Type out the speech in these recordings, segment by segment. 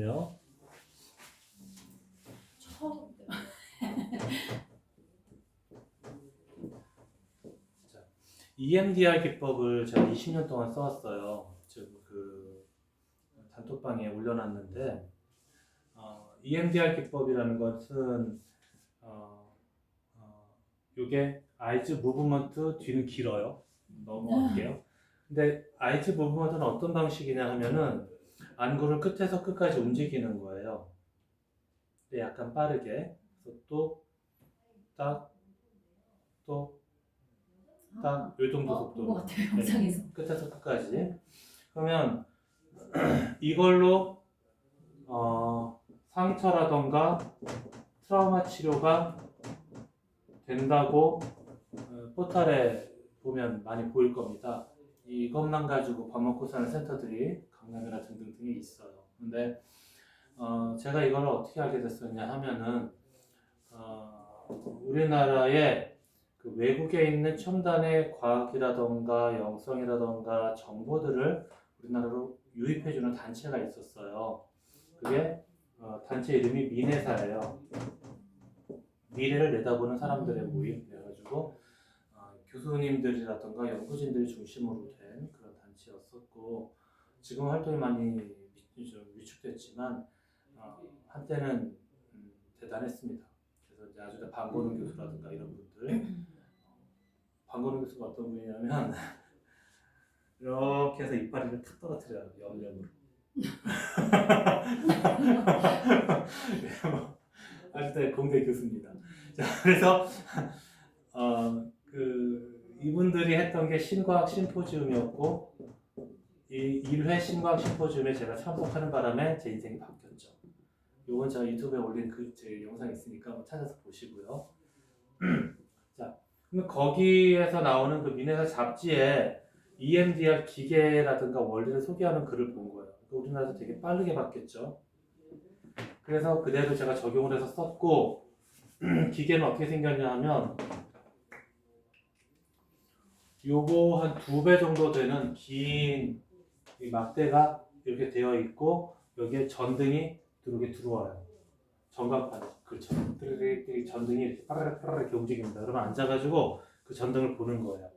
요. 처음. 자, EMDR 기법을 제가 20년 동안 써왔어요. 지금 그 단톡방에 올려놨는데, EMDR 기법이라는 것은 이게 아이즈 무브먼트 뒤는 길어요. 넘어갈게요. 근데 아이즈 무브먼트는 어떤 방식이냐 하면은 안구를 끝에서 끝까지 움직이는 거예요. 근데 약간 빠르게. 그래서 또 딱, 또 딱, 요 정도 본것 속도로. 같아요, 네, 영상에서. 끝에서 끝까지. 그러면 이걸로 상처라던가 트라우마 치료가 된다고 포털에 보면 많이 보일 겁니다. 이것만 가지고 밥 먹고 사는 센터들이 강남이나 등등등이 있어요. 근데 제가 이걸 어떻게 알게 됐었냐 하면은 우리나라에 그 외국에 있는 첨단의 과학이라던가 영성이라던가 정보들을 우리나라로 유입해주는 단체가 있었어요. 그게 단체 이름이 미네사예요. 미래를 내다보는 사람들의 모임. 그래가지고 교수님들이라던가 연구진들이 중심으로 된 그런 단체였었고, 지금 활동이 많이 좀 위축됐지만 한때는 대단했습니다. 그래서 이제 아주 방고능 교수라든가 이런 분들, 방고능 교수가 어떤 분이냐면 이렇게 해서 이파리를 탁 떨어뜨려요, 염력으로. 아직도 공대 교수입니다. 자, 그래서 이분들이 했던 게 신과학 심포지움이었고, 이 1회 신과학 심포지움에 제가 참석하는 바람에 제 인생이 바뀌었죠. 요건 제가 유튜브에 올린 제 영상이 있으니까 한번 찾아서 보시고요. 자, 그럼 거기에서 나오는 그 미네사 잡지에 EMDR 기계라든가 원리를 소개하는 글을 본 거예요. 우리나라에서 되게 빠르게 바뀌었죠. 그래서 그대로 제가 적용을 해서 썼고, 기계는 어떻게 생겼냐 하면 요거 한 2배 정도 되는 긴 이 막대가 이렇게 되어 있고, 여기에 전등이 이렇게 들어와요. 전광판에. 그렇죠. 전등이 이렇게 빠르르 이렇게 움직입니다. 그러면 앉아가지고 그 전등을 보는 거예요.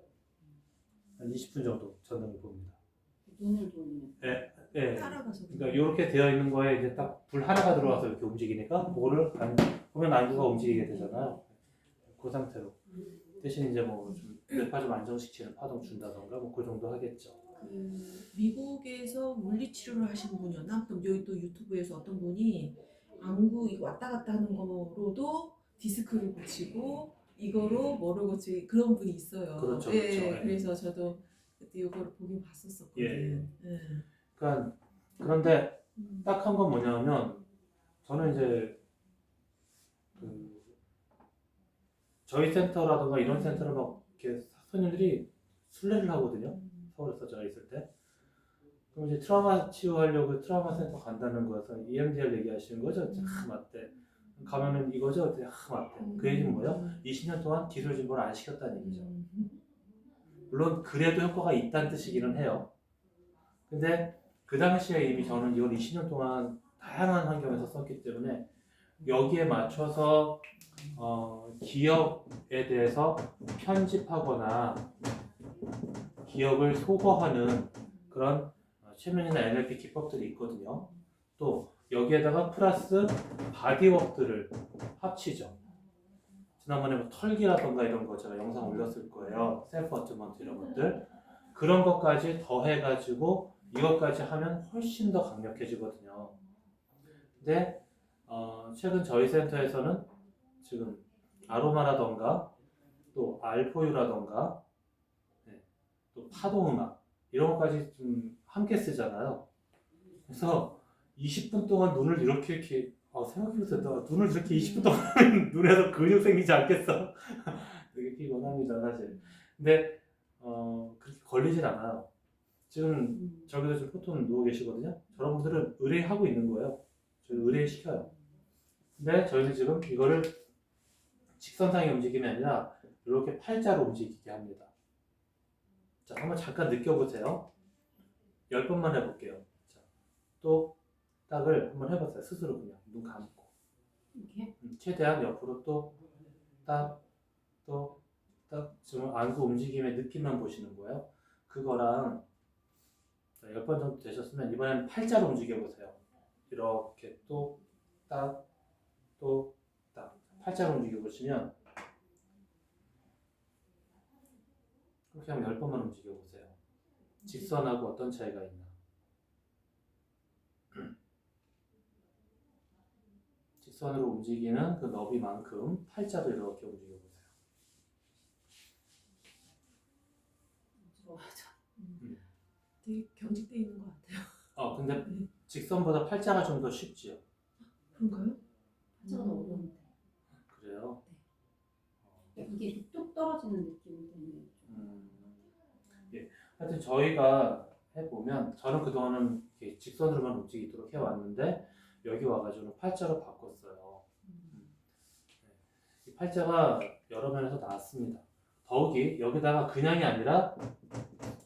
한 20분 정도 전등을 봅니다. 눈을 돌리는. 예. 따라가서. 그러니까 이렇게 되어 있는 거에 이제 딱 불 하나가 들어와서 이렇게 움직이니까 그거를 보면 안구가 움직이게 되잖아요. 그 상태로. 대신 이제 뭐 좀 뇌파 좀 안정시키는 파동 준다던가 뭐 그 정도 하겠죠. 미국에서 물리치료를 하신 분이었나? 그럼 여기 또 유튜브에서 어떤 분이 안구 이거 왔다 갔다 하는 거로도 디스크를 고치고 이거로 뭐를 고치고 그런 분이 있어요. 그렇죠, 예, 그렇죠. 예. 그래서 저도 그때 이거를 보긴 봤었거든요. 예. 예. 그러니까 그런데 딱 한 건 뭐냐면, 저는 이제 그 저희 센터라든가 이런 센터를 막 이렇게 손님들이 순례를 하거든요. 서울에서 제가 있을 때. 그럼 이제 트라우마 치유하려고 트라우마 센터 간다는 거여서 EMDR 얘기하시는 거죠? 맞대. 가면은 이거죠? 맞대. 그 얘기는 뭐예요? 20년 동안 기술 진보를 안 시켰다는 얘기죠. 물론 그래도 효과가 있다는 뜻이기는 해요. 근데 그 당시에 이미 저는 이걸 20년 동안 다양한 환경에서 썼기 때문에 여기에 맞춰서 기억에 대해서 편집하거나 기억을 소거하는 그런 최면이나 NLP 기법들이 있거든요. 또 여기에다가 플러스 바디워크들을 합치죠. 지난번에 뭐 털기라던가 이런 거 제가 영상 올렸을 거예요. 셀프 어트먼트 이런 것들. 그런 것까지 더해가지고 이것까지 하면 훨씬 더 강력해지거든요. 근데 최근 저희 센터에서는 지금 아로마라던가 또 알포유라던가 또 파동음악 이런 것까지 좀 함께 쓰잖아요. 그래서 20분 동안 눈을 이렇게 생각해보세요. 눈을 이렇게 20분 동안 눈에서 근육 생기지 않겠어? 되게 피곤합니다, 사실. 근데 그렇게 걸리진 않아요. 지금 저기도 지금 포톤 누워 계시거든요. 저런 분들은 의뢰하고 있는 거예요. 저희 의뢰시켜요. 근데 저희는 지금 이거를 직선상의 움직임이 아니라 이렇게 팔자로 움직이게 합니다. 자, 한번 잠깐 느껴보세요. 10번만 해볼게요. 자, 또 딱을 한번 해봤어요. 스스로 그냥 눈 감고 이렇게? 최대한 옆으로 또 딱 또 딱 지금 안구 움직임의 느낌만 보시는 거예요. 그거랑 10번 정도 되셨으면 이번에는 팔자로 움직여보세요. 이렇게 또 딱 또 딱 팔자로 움직여보시면 그렇게 하면 10번만 움직여보세요. 직선하고 어떤 차이가 있나. 직선으로 움직이는 그 너비만큼 팔자도 이렇게 움직여보세요. 맞아. 되게 경직돼 있는 것 같아요. 근데 직선보다 팔자가 좀 더 쉽지요. 그런가요? 팔자가 더 어려운데. 그래요? 이게 이렇게 뚝 떨어지는 느낌이 때문에. 예. 하여튼 저희가 해보면 저는 그동안은 이렇게 직선으로만 움직이도록 해왔는데 여기 와가지고는 팔자로 바꿨어요. 이 팔자가 여러 면에서 나왔습니다. 더욱이 여기다가 그냥이 아니라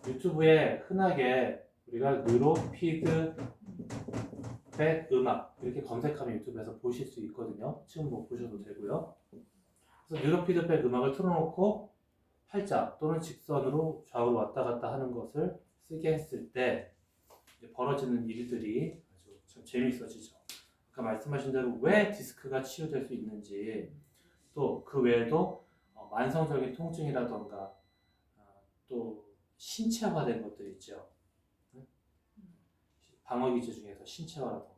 유튜브에 흔하게 우리가 뉴로 피드백 음악 이렇게 검색하면 유튜브에서 보실 수 있거든요. 지금 못 보셔도 되고요. 그래서 뉴로 피드백 음악을 틀어놓고 팔자 또는 직선으로 좌우로 왔다 갔다 하는 것을 쓰게 했을 때 이제 벌어지는 일들이 아주 참 재미있어지죠. 아까 말씀하신 대로 왜 디스크가 치유될 수 있는지 또 그 외에도 만성적인 통증이라던가 또 신체화된 것들 있죠. 방어기제 중에서 신체화라던가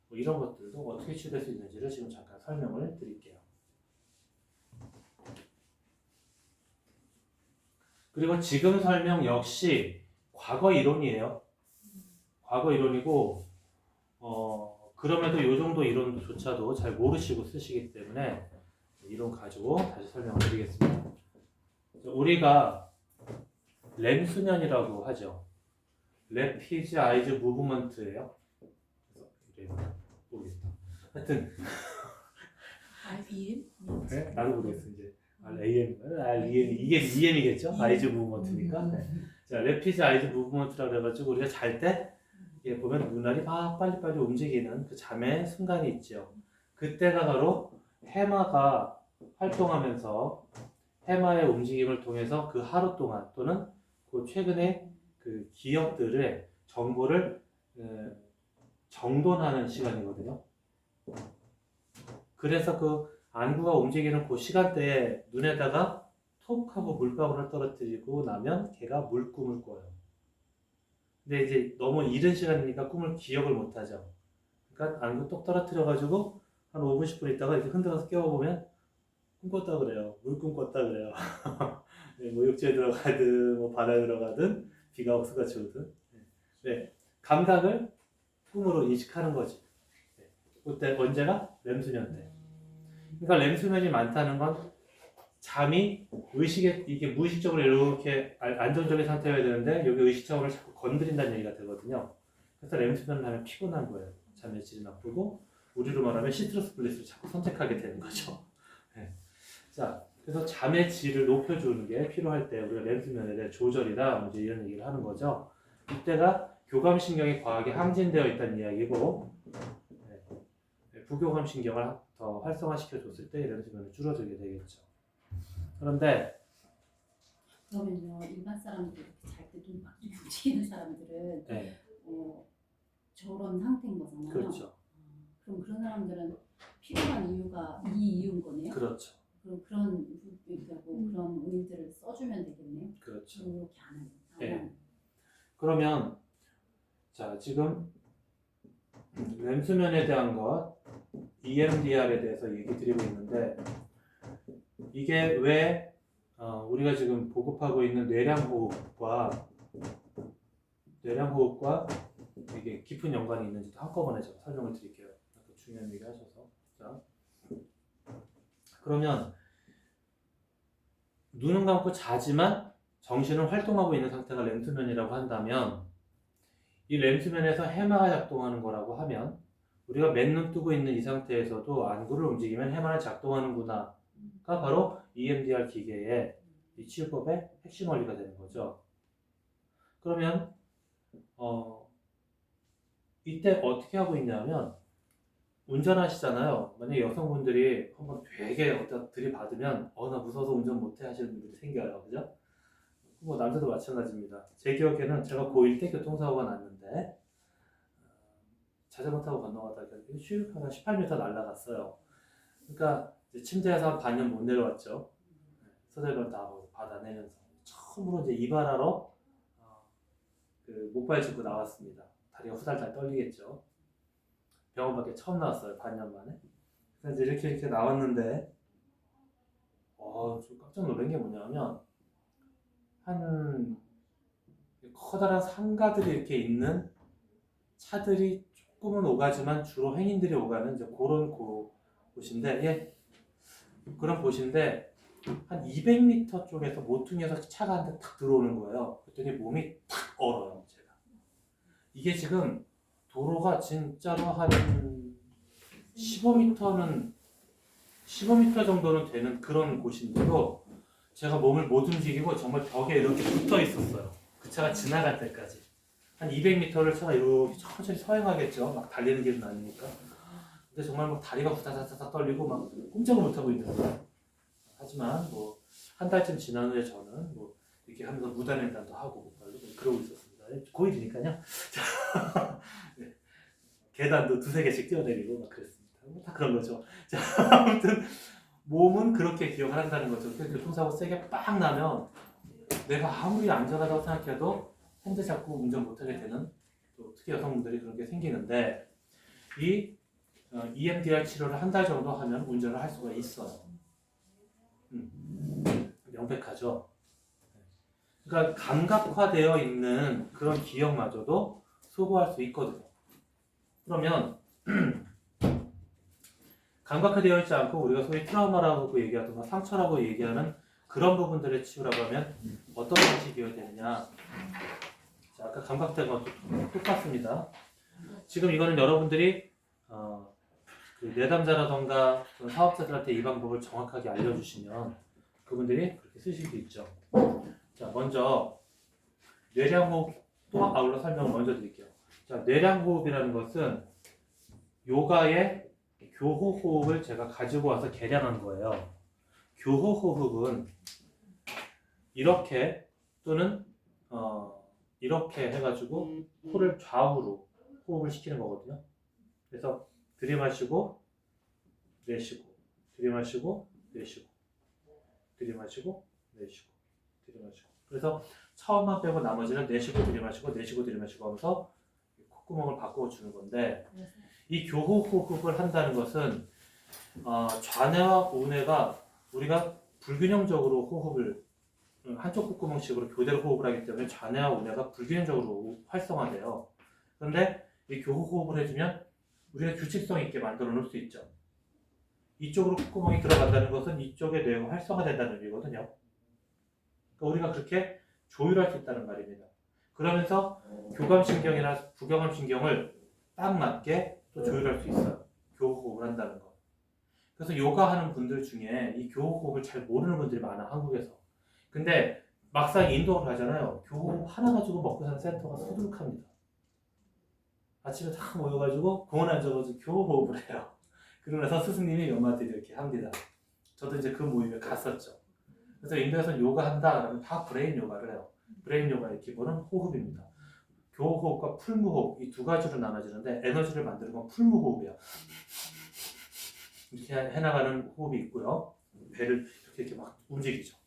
뭐 이런 것들도 어떻게 치유될 수 있는지를 지금 잠깐 설명을 드릴게요. 그리고 지금 설명 역시 과거 이론이에요. 과거 이론이고 그럼에도 이 정도 이론조차도 잘 모르시고 쓰시기 때문에 이론 가지고 다시 설명을 드리겠습니다. 우리가 렘 수면이라고 하죠. Rapid Eye Movement예요. 그래서 모르겠다. 하여튼 REM? 네? 나도 모르겠어 이제. AM, 이게 EM이겠죠? 아이즈 무브먼트니까. 네. 자, Rapid Eye Movement라고 해가지고 우리가 잘 때 보면 눈알이 막 빨리빨리 움직이는 그 잠의 순간이 있죠. 그때가 바로 해마가 활동하면서 해마의 움직임을 통해서 그 하루 동안 또는 그 최근에 그 기억들의 정보를 정돈하는 시간이거든요. 그래서 그 안구가 움직이는 그 시간대에 눈에다가 톡 하고 물방울을 떨어뜨리고 나면 걔가 물꿈을 꿔요. 근데 이제 너무 이른 시간이니까 꿈을 기억을 못하죠. 그러니까 안구 똑 떨어뜨려가지고 한 5분, 10분 있다가 이렇게 흔들어서 깨워보면 꿈 꿨다 그래요. 물꿈 꿨다 그래요. 네, 뭐 육지에 들어가든 뭐 바다에 들어가든 비가 옥수같이 오든 네, 감각을 꿈으로 인식하는 거지. 네. 그때 언제가? 렘수면 때. 그러니까 렘수면이 많다는 건 잠이 의식에 이게 무의식적으로 이렇게 안정적인 상태여야 되는데 여기 의식적으로 자꾸 건드린다는 얘기가 되거든요. 그래서 렘수면을 하면 피곤한 거예요. 잠의 질이 나쁘고 우리로 말하면 시트러스 블리스를 자꾸 선택하게 되는 거죠. 네. 자, 그래서 잠의 질을 높여주는 게 필요할 때 우리가 렘수면에 대해 조절이다 이제 이런 얘기를 하는 거죠. 이때가 교감신경이 과하게 항진되어 있다는 이야기고 부교감신경을 더 활성화시켜줬을 때 렘수면이 줄어들게 되겠죠. 그런데 그러면요 일반 사람들이 이렇게 잘 때 눈 막 움직이는 사람들은 네, 저런 상태인 거잖아요. 그렇죠. 그럼 그런 사람들은 필요한 이유가 이 이유인 거네요. 그렇죠. 그럼 그러니까 뭐 그런 오일들을 써주면 되겠네요. 그렇죠. 이렇게 안 하는. 네. 그러면 자 지금 렘수면에 대한 것 EMDR에 대해서 얘기 드리고 있는데 이게 왜 우리가 지금 보급하고 있는 뇌량호흡과 이게 깊은 연관이 있는지도 한꺼번에 제가 설명을 드릴게요. 중요한 얘기 하셔서. 자, 그러면 눈은 감고 자지만 정신은 활동하고 있는 상태가 렘수면이라고 한다면 이 렘수면에서 해마가 작동하는 거라고 하면 우리가 맨눈 뜨고 있는 이 상태에서도 안구를 움직이면 해마는 작동하는구나가 바로 EMDR 기계의 이 치유법의 핵심 원리가 되는 거죠. 그러면 이때 어떻게 하고 있냐면 운전하시잖아요. 만약에 여성분들이 한번 되게 어디다 들이받으면 나 무서워서 운전 못해 하시는 분들이 생겨요. 그죠? 뭐 남자도 마찬가지입니다. 제 기억에는 제가 고1 때 교통사고가 났는데 자전거 타고 건너가다가 슉 하나 18m 날아갔어요. 그러니까 이제 침대에서 한 반년 못 내려왔죠. 서대발 다 받아내면서 처음으로 이제 이발하러 그 목발 짚고 나왔습니다. 다리가 후달달 떨리겠죠. 병원 밖에 처음 나왔어요. 반년 만에. 그래서 이제 이렇게 나왔는데 좀 깜짝 놀란 게 뭐냐면 한 커다란 상가들이 이렇게 있는 차들이 조금은 오가지만 주로 행인들이 오가는 이제 그런 곳인데 그런 곳인데 한 200m 쪽에서 모퉁이에서 차가 한 대 탁 들어오는 거예요. 그랬더니 몸이 탁 얼어요. 제가 이게 지금 도로가 진짜로 한 15m 정도는 되는 그런 곳인데도 제가 몸을 못 움직이고 정말 벽에 이렇게 붙어 있었어요. 그 차가 지나갈 때까지. 한 200m를 차가 이렇게 천천히 서행하겠죠. 막 달리는 길은 아니니까. 근데 정말 막 다리가 후다다다다 떨리고 막 꼼짝을 못하고 있는 거예요. 하지만 뭐 한 달쯤 지난 후에 저는 뭐 이렇게 하면서 무단횡단도 하고 그러고 있었습니다. 고1이니까요. 네. 계단도 두세 개씩 뛰어내리고 막 그랬습니다. 다 그런 거죠. 자, 아무튼 몸은 그렇게 기억을 한다는 거죠. 교통사고 세게 빡 나면 내가 아무리 안전하다고 생각해도 핸들 잡고 운전 못하게 되는 또 특히 여성분들이 그런 게 생기는데 이 EMDR 치료를 한 달 정도 하면 운전을 할 수가 있어요. 명백하죠. 그러니까 감각화되어 있는 그런 기억마저도 소거할 수 있거든요. 그러면 감각화되어 있지 않고 우리가 소위 트라우마라고 얘기하거나 상처라고 얘기하는 그런 부분들의 치유라고 하면 어떤 방식이어야 되느냐. 자, 아까 감각된 것도 똑같습니다. 지금 이거는 여러분들이 그 내담자라던가 사업자들한테 이 방법을 정확하게 알려주시면 그분들이 그렇게 쓰실 수 있죠. 자, 먼저 뇌량호흡 또 아울러 설명을 먼저 드릴게요. 자, 뇌량호흡이라는 것은 요가의 교호호흡을 제가 가지고 와서 개량한 거예요. 교호호흡은 이렇게 또는 이렇게 해가지고 코를 좌우로 호흡을 시키는 거거든요. 그래서 들이마시고 내쉬고 들이마시고 내쉬고 들이마시고 내쉬고 들이마시고. 그래서 처음만 빼고 나머지는 내쉬고 들이마시고 내쉬고 들이마시고 하면서 콧구멍을 바꾸어 주는 건데 이 교호호흡을 한다는 것은 좌뇌와 우뇌가 우리가 불균형적으로 호흡을 한쪽 콧구멍식으로 교대로 호흡을 하기 때문에 좌뇌와 우뇌가 불균형적으로 활성화돼요. 그런데 이 교호호흡을 해주면 우리가 규칙성 있게 만들어 놓을 수 있죠. 이쪽으로 콧구멍이 들어간다는 것은 이쪽의 뇌가 활성화된다는 의미거든요. 그러니까 우리가 그렇게 조율할 수 있다는 말입니다. 그러면서 교감신경이나 부경감신경을 딱 맞게 또 조율할 수 있어요. 교호흡을 한다는 거. 그래서 요가하는 분들 중에 이 교호흡을 잘 모르는 분들이 많아, 한국에서. 근데 막상 인도를 가잖아요. 교호흡 하나 가지고 먹고 사는 센터가 수두룩합니다. 아침에 다 모여가지고 공원에 앉아가지고 교호흡을 해요. 그러고 나서 스승님이 몇 마디 이렇게 합니다. 저도 이제 그 모임에 갔었죠. 그래서 인도에서 요가한다 그러면 다 브레인 요가를 해요. 브레인 요가의 기본은 호흡입니다. 교호흡과 풀무호흡 이 두 가지로 나눠지는데 에너지를 만드는 건 풀무호흡이에요. 이렇게 해나가는 호흡이 있고요. 배를 이렇게 막 움직이죠.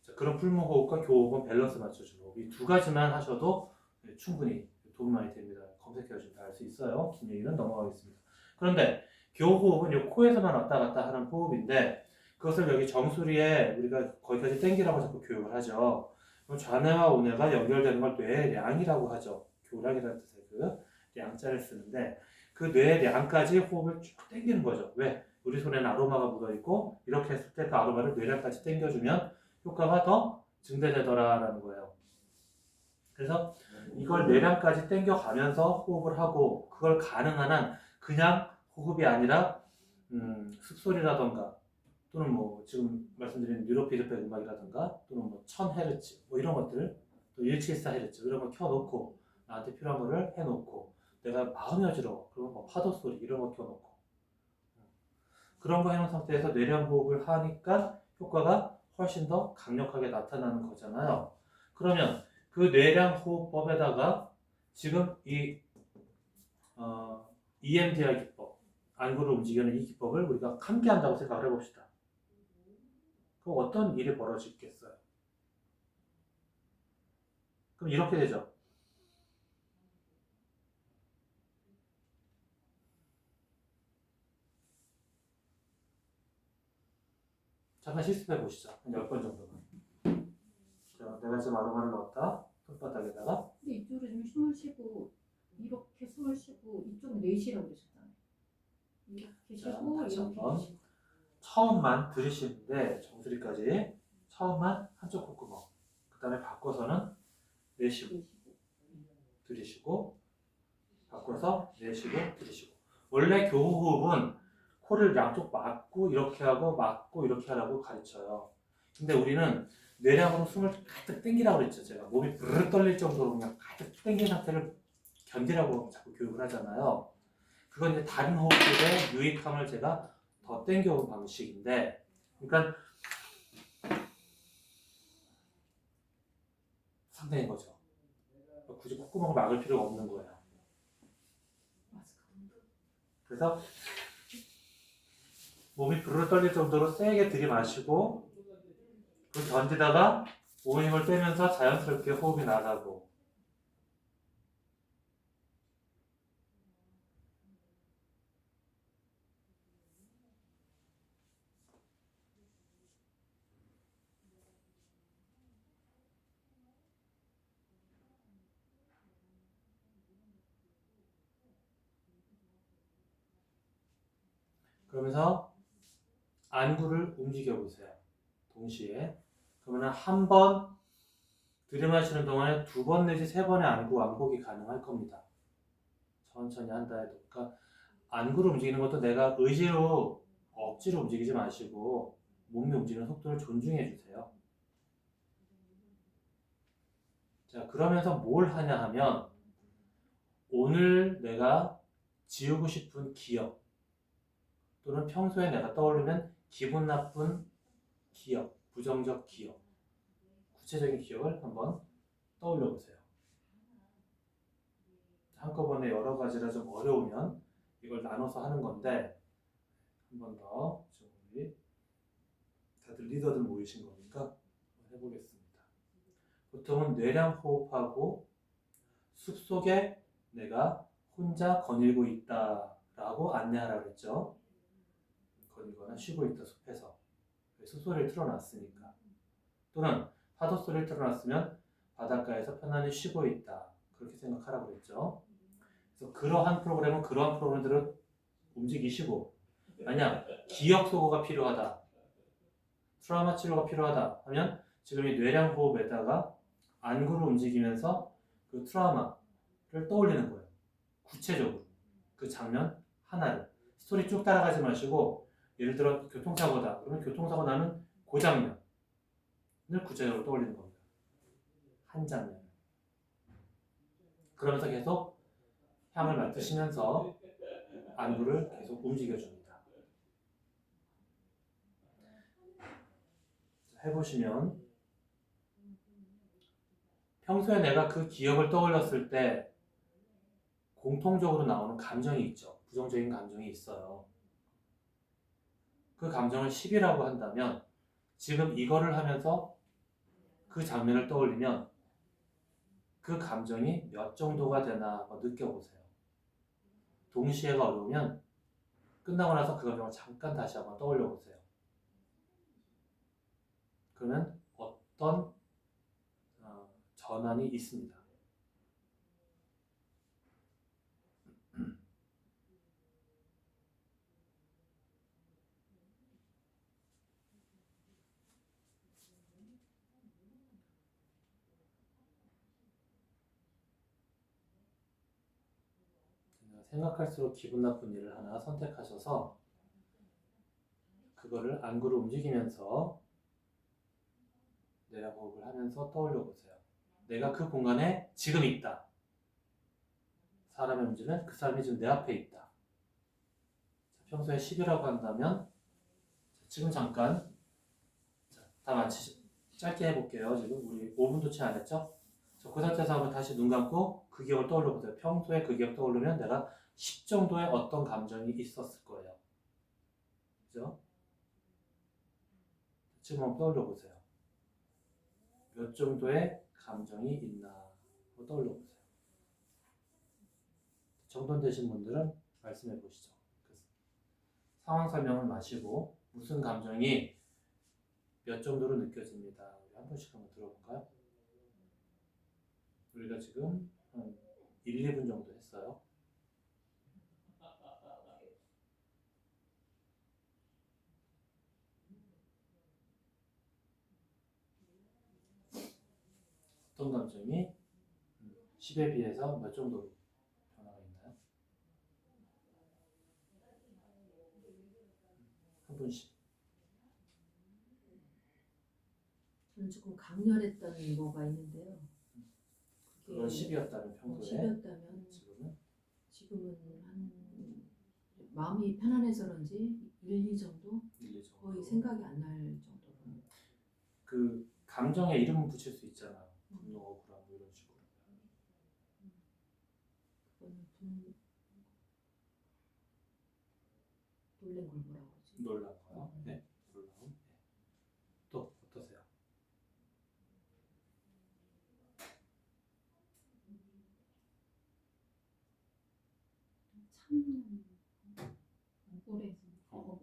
자, 그런 풀무호흡과 교호흡은 밸런스 맞춰주는 호흡. 이 두 가지만 하셔도 충분히 도움 많이 됩니다. 검색해주시면 알 수 있어요. 긴 얘기는 넘어가겠습니다. 그런데 교호흡은 이 코에서만 왔다 갔다 하는 호흡인데 그것을 여기 정수리에 우리가 거기까지 땡기라고 자꾸 교육을 하죠. 그럼 좌뇌와 우뇌가 연결되는 걸 뇌량이라고 하죠. 교량이라는 뜻의 그 량자를 쓰는데 그 뇌량까지 호흡을 쭉 땡기는 거죠. 왜? 우리 손에는 아로마가 묻어있고 이렇게 했을 때 그 아로마를 뇌량까지 땡겨주면 효과가 더 증대되더라라는 거예요. 그래서 이걸 뇌량까지 땡겨가면서 호흡을 하고 그걸 가능한 한 그냥 호흡이 아니라 습소리라던가 또는 뭐 지금 말씀드린 뉴로피드백 음악이라든가 또는 뭐 1000Hz 뭐 이런 것들 또 174Hz 이런 거 켜놓고 나한테 필요한 거를 해놓고 내가 마음이 어지러워. 그러면 뭐 파도 소리 이런 거 켜놓고 그런 거 해놓은 상태에서 뇌량 호흡을 하니까 효과가 훨씬 더 강력하게 나타나는 거잖아요. 그러면 그 뇌량 호흡법에다가 지금 이 EMDR 기법, 안구를 움직이는 이 기법을 우리가 함께 한다고 생각을 해봅시다. 그럼 어떤 일이 벌어지겠어요? 그럼 이렇게 되죠. 잠깐 실습해 보시죠. 한 10번 정도만. 자, 내가 지금 아로마를 넣었다. 손바닥에다가. 근데 이쪽으로 좀 숨을 쉬고 이렇게 숨을 쉬고 이쪽은 내쉬라고 그러셨잖아요. 이렇게 자, 쉬고 다시 이렇게 한번. 쉬고. 처음만 들이쉬는데 정수리까지 처음만 한쪽 콧구멍. 그 다음에 바꿔서는 내쉬고 내쉬고. 들이쉬고 바꿔서 내쉬고 들이쉬고. 원래 교호흡은 코를 양쪽 막고 이렇게 하고 막고 이렇게 하라고 가르쳐요. 근데 우리는 뇌량으로 숨을 가득 당기라고 그랬죠. 제가 몸이 부르르 떨릴 정도로 그냥 가득 당긴 상태를 견디라고 자꾸 교육을 하잖아요. 그건 이제 다른 호흡들의 유익함을 제가 더 당겨온 방식인데, 그러니까 상당인 거죠. 굳이 콧구멍을 막을 필요가 없는 거예요. 그래서 몸이 부르르 떨릴 정도로 세게 들이마시고 그걸 견디다가 오힘을 빼면서 자연스럽게 호흡이 나가고, 그러면서 안구를 움직여 보세요. 동시에. 그러면 한 번 들이마시는 동안에 2번 내지 3번의 안구 왕복이 가능할 겁니다. 천천히 한다 해도. 그러니까 안구를 움직이는 것도 내가 의지로 억지로 움직이지 마시고 몸이 움직이는 속도를 존중해 주세요. 자, 그러면서 뭘 하냐 하면 오늘 내가 지우고 싶은 기억 또는 평소에 내가 떠올리면 기분 나쁜 기억, 부정적 기억, 구체적인 기억을 한번 떠올려 보세요. 한꺼번에 여러 가지라 좀 어려우면 이걸 나눠서 하는 건데 한 번 더 우리 다들 리더들 모이신 거니까 해보겠습니다. 보통은 뇌량 호흡하고 숲속에 내가 혼자 거닐고 있다라고 안내하라고 했죠. 거닐거나 쉬고 있다 숲에서. 숲소리를 틀어놨으니까. 또는 파도 소리를 틀어놨으면 바닷가에서 편안히 쉬고 있다. 그렇게 생각하라고 그랬죠. 그래서 그러한 프로그램은 그러한 프로그램들을 움직이시고, 만약 기억 소거가 필요하다, 트라우마 치료가 필요하다 하면 지금 이 뇌량 호흡에다가 안구를 움직이면서 그 트라우마를 떠올리는 거예요. 구체적으로 그 장면 하나를. 스토리 쭉 따라가지 마시고, 예를 들어 교통사고다 그러면 교통사고 나는 그 장면을 구체적으로 떠올리는 겁니다. 한 장면. 그러면서 계속 향을 맡으시면서 안구를 계속 움직여줍니다. 해보시면 평소에 내가 그 기억을 떠올렸을 때 공통적으로 나오는 감정이 있죠. 부정적인 감정이 있어요. 그 감정을 10이라고 한다면 지금 이거를 하면서 그 장면을 떠올리면 그 감정이 몇 정도가 되나 한번 느껴보세요. 동시에가 어려우면 끝나고 나서 그 감정을 잠깐 다시 한번 떠올려 보세요. 그러면 어떤 전환이 있습니다. 생각할수록 기분 나쁜 일을 하나 선택하셔서 그거를 안구를 움직이면서 뇌량 호흡을 하면서 떠올려 보세요. 내가 그 공간에 지금 있다. 사람의 문제는 그 사람이 지금 내 앞에 있다. 자, 평소에 10이라고 한다면 지금 잠깐 다 짧게 해볼게요. 지금 우리 5분도 채 안 했죠? 그 상태에서 한번 다시 눈 감고 그 기억을 떠올려 보세요. 평소에 그 기억 떠오르면 내가 10 정도의 어떤 감정이 있었을 거예요. 그죠? 지금 한번 떠올려 보세요. 몇 정도의 감정이 있나 떠올려 보세요. 정돈되신 분들은 말씀해 보시죠. 상황 설명을 마시고 무슨 감정이 몇 정도로 느껴집니다. 우리 한 번씩 한번 들어볼까요? 우리가 지금 한 1, 2분 정도 했어요. 어떤 감정이 10에 비해서 몇 정도로 변화가 있나요? 한 분씩. 저는 조금 강렬했던 뭐가 있는데요. 그건 10이었다면 평소에 10이었다면 지금은 한 마음이 편안해서 그런지 1, 2 정도? 1, 2 정도. 거의 생각이 안 날 정도로. 그 감정에 이름을 붙일 수 있잖아요. 분노, 억울함 뭐 이런 식으로. 그거는 놀란 걸 뭐라고 그러지? 놀란 거요? 네. 놀라움. 네. 또 어떠세요? 참 억울해서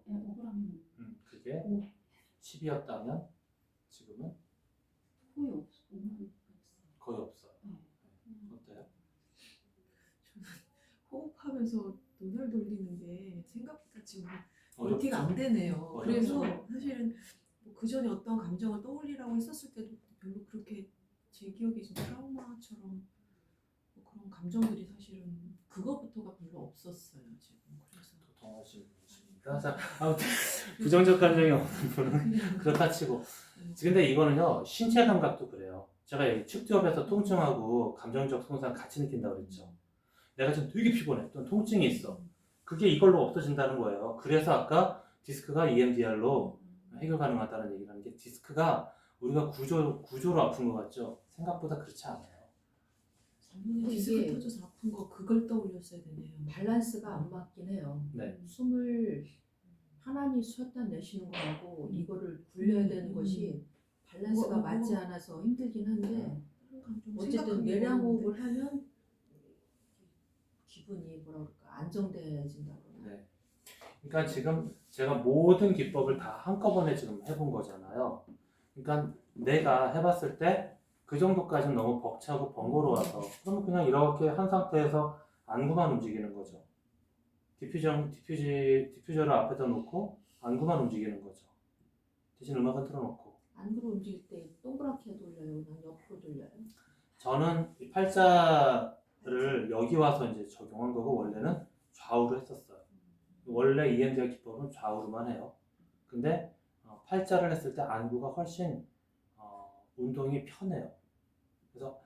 억울하면 그게 10이었다면 지금은 거의 없어요. 어때요? 저는 호흡하면서 눈을 돌리는 게 생각보다 지금 어렵죠? 멀티가 안 되네요. 어렵죠? 그래서 사실은 그 전에 어떤 감정을 떠올리라고 했었을 때도 별로 그렇게 제 기억에 지금 트라우마처럼 뭐 그런 감정들이 사실은 그거부터가 별로 없었어요 지금. 그래서 도통하신 분이십니다. 자, 아무튼 부정적 감정이 없는 분은 그냥 그렇다 치고. 근데 이거는요 신체 감각도 그래요. 제가 여기 축두엽에서 통증하고 감정적 손상 같이 느낀다고 그랬죠. 내가 지금 되게 피곤해. 또 통증이 있어. 그게 이걸로 없어진다는 거예요. 그래서 아까 디스크가 EMDR로 해결 가능하다는 얘기를 하는 게 디스크가 우리가 구조로 아픈 것 같죠? 생각보다 그렇지 않아요. 디스크 이게 터져서 아픈 거 그걸 떠올렸어야 되네요. 밸런스가 안 맞긴 해요. 네. 숨을 편안히 쉬었다 내쉬는 거하고 이거를 굴려야 되는 것이 밸런스가 맞지 않아서 힘들긴 한데 어쨌든 내량호흡을 하면 기분이 뭐라 그럴까 안정돼진다고 그러나? 네. 그러니까 지금 제가 모든 기법을 다 한꺼번에 지금 해본 거잖아요. 그러니까 내가 해봤을 때 그 정도까지는 너무 벅차고 번거로워서 그러면 그냥 이렇게 한 상태에서 안구만 움직이는 거죠. 디퓨저를 앞에다 놓고 안구만 움직이는 거죠. 대신 음악은 틀어놓고. 안구로 움직일 때 동그랗게 돌려요? 난 옆으로 돌려요? 저는 이 팔자를 여기 와서 이제 적용한 거고 원래는 좌우로 했었어요. 원래 EMDR 기법은 좌우로만 해요. 근데 팔자를 했을 때 안구가 훨씬 운동이 편해요. 그래서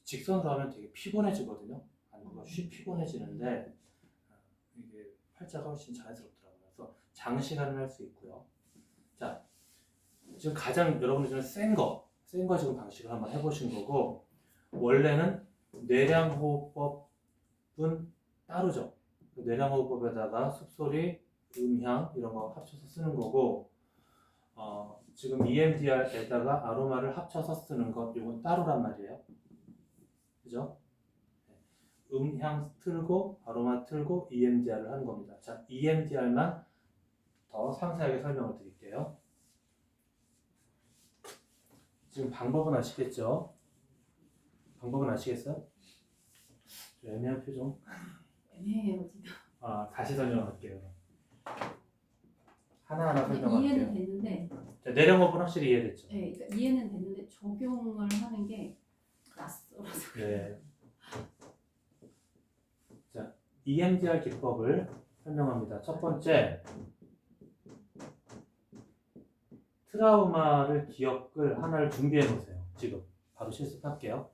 직선으로 하면 되게 피곤해지거든요. 안구가 쉬 피곤해지는데 이게 팔자가 훨씬 자연스럽더라고요. 그래서 장시간을 할 수 있고요. 자, 지금 가장 여러분들 중에 센 거 지금 방식을 한번 해보신 거고 원래는 뇌량호흡법은 따로죠. 뇌량호흡법에다가 숲소리, 음향 이런 거 합쳐서 쓰는 거고 지금 EMDR에다가 아로마를 합쳐서 쓰는 것 이건 따로란 말이에요. 그죠? 음향 틀고 아로마 틀고 EMDR을 하는 겁니다. 자, EMDR만 더 상세하게 설명을 드릴게요. 지금 방법은 아시겠죠? 방법은 아시겠어요? 좀 애매한 표정. 애매해요 진짜. 다시 설명할게요. 하나하나 이해는 설명할게요. 됐는데 자, 내령호흡은 확실히 이해됐죠? 네, 그러니까 이해는 됐는데 적용을 하는 게 낯설어서 네. 자, EMDR 기법을 설명합니다. 첫 번째, 트라우마를 기억을 하나를 준비해 놓으세요. 지금 바로 실습할게요.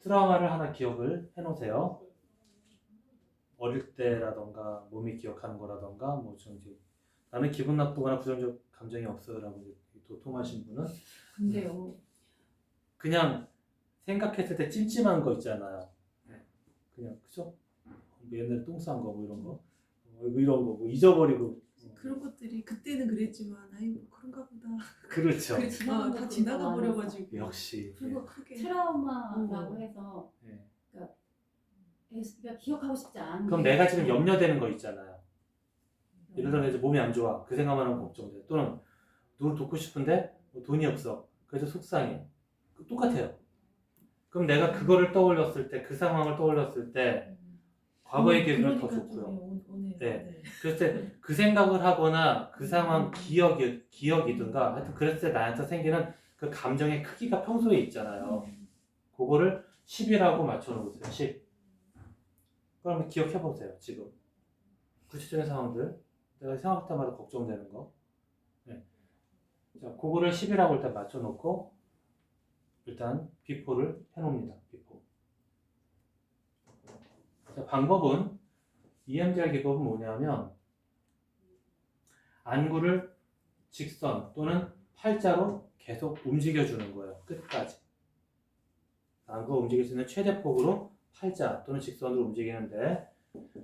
트라우마를 하나 기억을 해 놓으세요. 어릴 때라던가 몸이 기억하는 거라던가 뭐 좀 이제 나는 기분 나쁘거나 부정적 감정이 없어요라고 이제 도통하신 분은 근데요. 그냥 생각했을 때 찜찜한 거 있잖아요. 그냥 그죠? 뭐 옛날에 똥 싼 거 뭐 이런 거 뭐 이런 거 뭐 잊어버리고 그런 것들이 그때는 그랬지만 아이 뭐 그런가 보다. 그렇죠. 그래 지나간 다 것들이 지나가 더 많아서. 버려가지고. 역시 그리고 크게. 트라우마라고 해서 예. 그러니까 기억하고 싶지 않은 그럼 게 내가 지금 염려되는 거 있잖아요. 예를 들어 이제 몸이 안 좋아. 그 생각만 하면 걱정돼. 또는 누굴 돕고 싶은데 뭐 돈이 없어. 그래서 속상해. 똑같아요. 그럼 내가 그거를 떠올렸을 때, 그 상황을 떠올렸을 때 과거의 기억은 더 그러니까 좀 좋고요. 오네요. 네. 그랬을 때 그 생각을 하거나 그 상황 기억이든가 하여튼 그랬을 때 나한테 생기는 그 감정의 크기가 평소에 있잖아요. 그거를 10이라고 맞춰놓으세요. 10. 그러면 기억해보세요. 지금. 구체적인 상황들. 내가 생각할 때마다 걱정되는 거. 네. 자, 그거를 10이라고 일단 맞춰놓고 일단 비포를 해놓습니다. 비포. 자, 방법은 EMDR 기법은 뭐냐면 안구를 직선 또는 팔자로 계속 움직여주는 거예요. 끝까지. 안구가 움직일 수 있는 최대 폭으로 팔자 또는 직선으로 움직이는데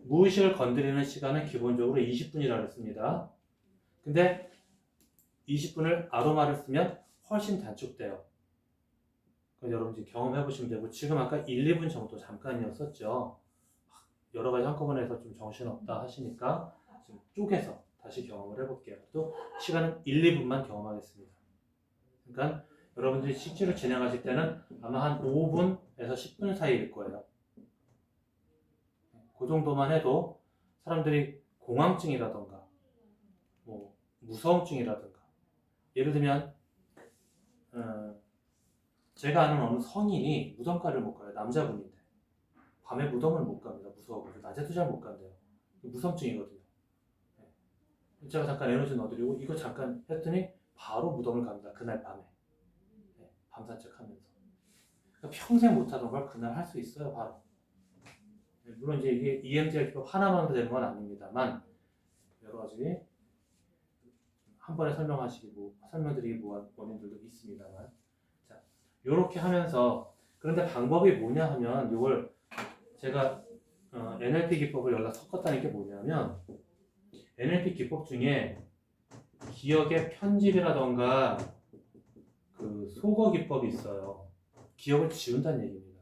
무의식을 건드리는 시간은 기본적으로 20분이라고 했습니다. 근데 20분을 아로마를 쓰면 훨씬 단축돼요. 여러분 이제 경험해 보시면 되고 지금 아까 1, 2분 정도 잠깐이었었죠. 여러 가지 한꺼번에 해서 좀 정신없다 하시니까 지금 쪼개서 다시 경험을 해볼게요. 또 시간은 1, 2분만 경험하겠습니다. 그러니까 여러분들이 실제로 진행하실 때는 아마 한 5분에서 10분 사이일 거예요. 그 정도만 해도 사람들이 공황증이라던가 뭐 무서움증이라든가 예를 들면 제가 아는 어느 성인이 무덤가를 못 가요. 남자분인데 밤에 무덤을 못 갑니다. 무서워서 낮에도 잘 못 간대요. 무섬증이거든요. 네. 제가 잠깐 에너지 넣어드리고 이거 잠깐 했더니 바로 무덤을 갑니다. 그날 밤에. 네. 밤 산책하면서. 그러니까 평생 못하던 걸 그날 할 수 있어요. 바로. 네. 물론 이제 이게 EMDR 기법 하나만 되는 건 아닙니다만 여러 가지 한 번에 설명드리기 뭐한 원인들도 있습니다만 자, 요렇게 하면서 그런데 방법이 뭐냐 하면 이걸 제가 NLP 기법을 여기다 섞었다는 게 뭐냐면 NLP 기법 중에 기억의 편집이라던가 그 소거 기법이 있어요. 기억을 지운다는 얘기입니다.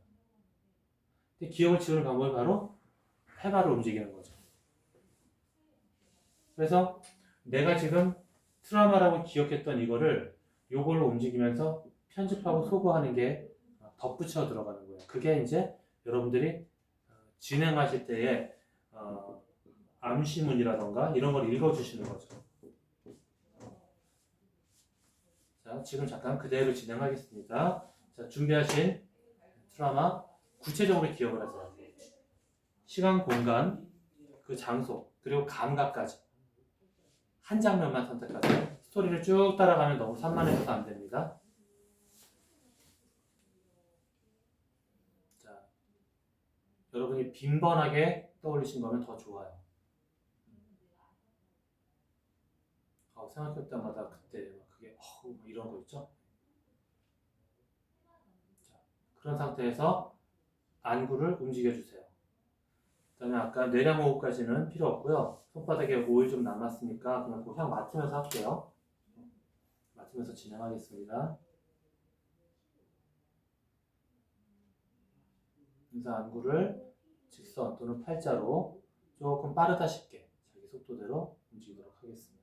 근데 기억을 지우는 방법이 바로 해마를 움직이는 거죠. 그래서 내가 지금 트라우마라고 기억했던 이거를 요걸로 움직이면서 편집하고 소거하는 게 덧붙여 들어가는 거예요. 그게 이제 여러분들이 진행하실 때에 암시문이라던가 이런 걸 읽어주시는 거죠. 자, 지금 잠깐 그대로 진행하겠습니다. 자, 준비하신 트라우마 구체적으로 기억을 하세요. 시간, 공간, 그 장소, 그리고 감각까지 한 장면만 선택하세요. 스토리를 쭉 따라가면 너무 산만해서 안 됩니다. 자, 여러분이 빈번하게 떠올리신 거면 더 좋아요. 생각할 때마다 그때 그게 이런 거 있죠? 자, 그런 상태에서 안구를 움직여주세요. 그 다음에 아까 내량호흡까지는 필요 없고요. 손바닥에 오일 좀 남았으니까 그냥 그냥 맡으면서 할게요. 맡으면서 진행하겠습니다. 그래서 안구를 직선 또는 팔자로 조금 빠르다 쉽게 자기 속도대로 움직이도록 하겠습니다.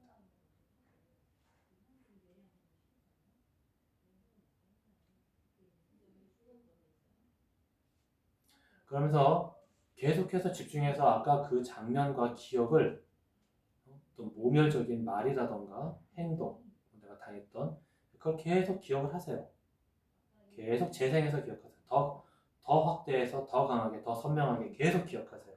그러면서 계속해서 집중해서 아까 그 장면과 기억을 어떤 모멸적인 말이라던가 행동, 내가 당했던 그걸 계속 기억을 하세요. 계속 재생해서 기억하세요. 더 확대해서 더 강하게, 더 선명하게 계속 기억하세요.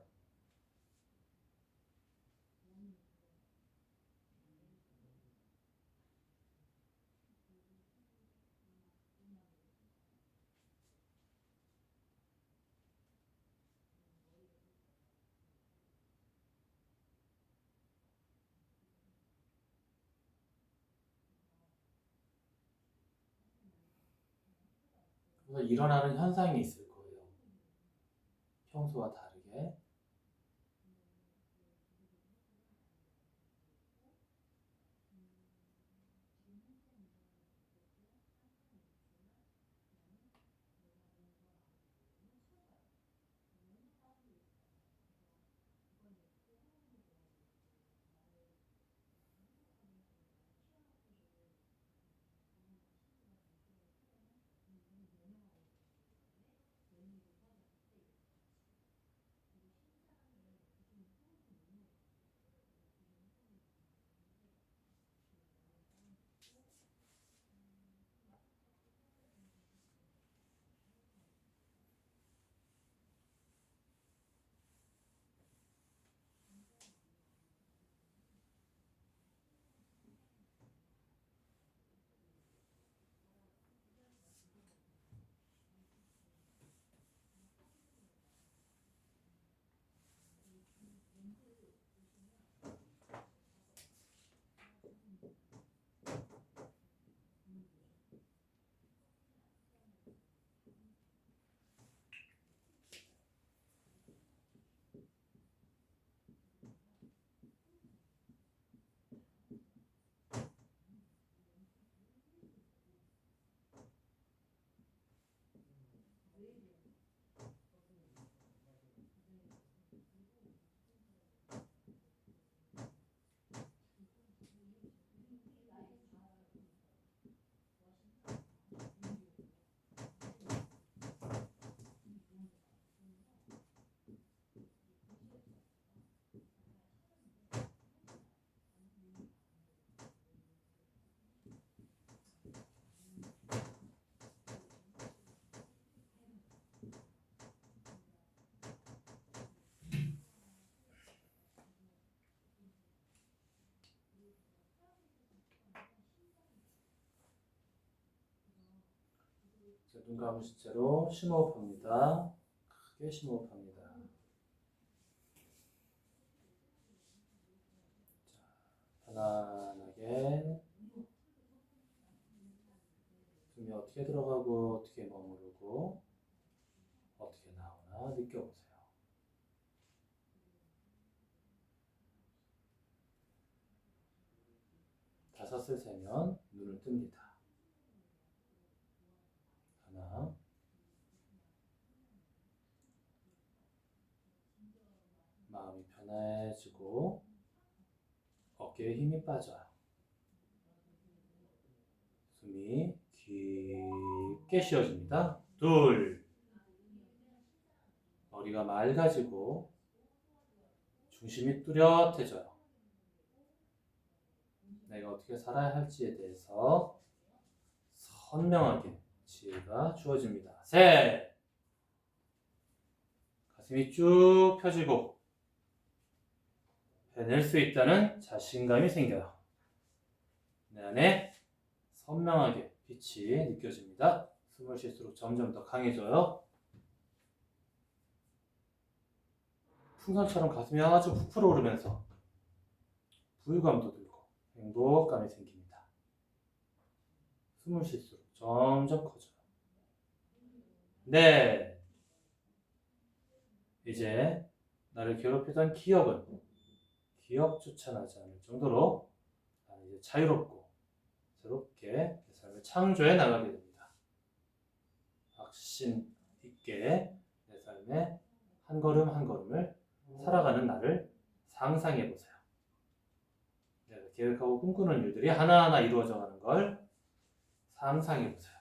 그래서 일어나는 현상이 있을 거예요. 평소와 다르게. 자, 눈 감으신 채로 심호흡합니다. 크게 심호흡합니다. 자, 편안하게 숨이 어떻게 들어가고 어떻게 머무르고 어떻게 나오나 느껴보세요. 다섯을 세면 눈을 뜹니다. 하나, 마음이 편해지고 어깨에 힘이 빠져요. 숨이 깊게 쉬어집니다. 둘, 머리가 맑아지고 중심이 뚜렷해져요. 내가 어떻게 살아야 할지에 대해서 선명하게 지혜가 주어집니다. 셋, 가슴이 쭉 펴지고 해낼 수 있다는 자신감이 생겨요. 내 안에 선명하게 빛이 느껴집니다. 숨을 쉴수록 점점 더 강해져요. 풍선처럼 가슴이 아주 부풀어 오르면서 부유감도 들고 행복감이 생깁니다. 숨을 쉴수록 점점 커져요. 네, 이제 나를 괴롭히던 기억조차 나지 않을 정도로 나는 이제 자유롭고 새롭게 내 삶을 창조해 나가게 됩니다. 확신 있게 내 삶의 한 걸음 한 걸음을 살아가는 나를 상상해 보세요. 내가 계획하고 꿈꾸는 일들이 하나하나 이루어져 가는 걸 상상해 보세요.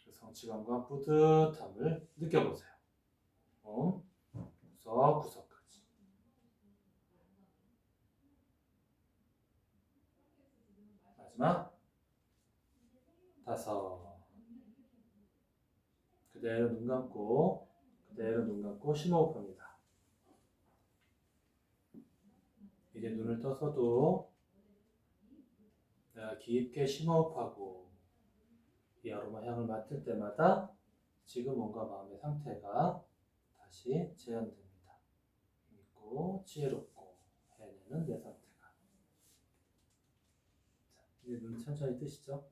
그 성취감과 뿌듯함을 느껴보세요. 구석구석까지. 마지막 다섯. 그대로 눈 감고 심호흡합니다. 이제 눈을 떠서도 내가 깊게 심호흡하고 이 아로마 향을 맡을 때마다 지금 뭔가 마음의 상태가 다시 재현됩니다. 있고 지혜롭고 해내는 내 상태가. 자, 이제 눈 천천히 뜨시죠?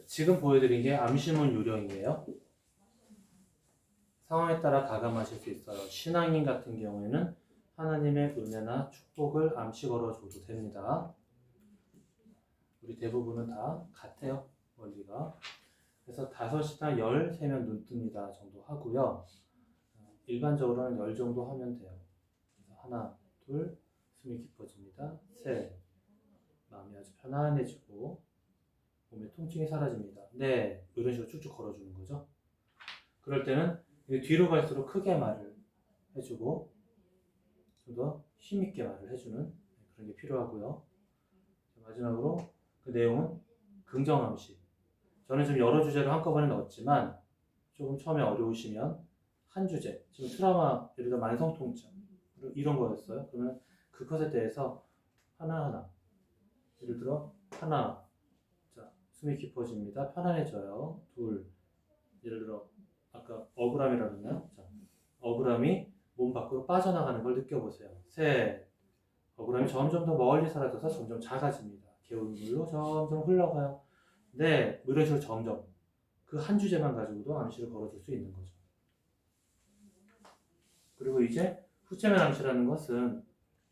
지금 보여드린 게 암시문 요령이에요. 상황에 따라 가감하실 수 있어요. 신앙인 같은 경우에는 하나님의 은혜나 축복을 암시 걸어줘도 됩니다. 우리 대부분은 다 같아요. 원리가. 그래서 5시나 10 세면 눈 뜹니다 정도 하고요. 일반적으로는 10 정도 하면 돼요. 그래서 하나, 둘, 숨이 깊어집니다. 셋, 마음이 아주 편안해지고 몸의 통증이 사라집니다. 네, 이런 식으로 쭉쭉 걸어주는 거죠. 그럴 때는 뒤로 갈수록 크게 말을 해주고 좀 더 힘있게 말을 해주는 그런 게 필요하고요. 마지막으로 그 내용은 긍정암시. 저는 좀 여러 주제를 한꺼번에 넣었지만 조금 처음에 어려우시면 한 주제, 지금 트라우마, 예를 들어 만성통증 이런 거였어요. 그러면 그것에 대해서 하나하나, 예를 들어 하나, 자, 숨이 깊어집니다. 편안해져요. 둘, 예를 들어 아까 억울함이라고 했나요? 자, 억울함이 몸 밖으로 빠져나가는 걸 느껴보세요. 셋, 억울함이 점점 더 멀리 사라져서 점점 작아집니다. 개울물로 점점 흘러가요. 네, 이런 식으로 점점 그 한 주제만 가지고도 암시를 걸어줄 수 있는 거죠. 그리고 이제 후체면 암시라는 것은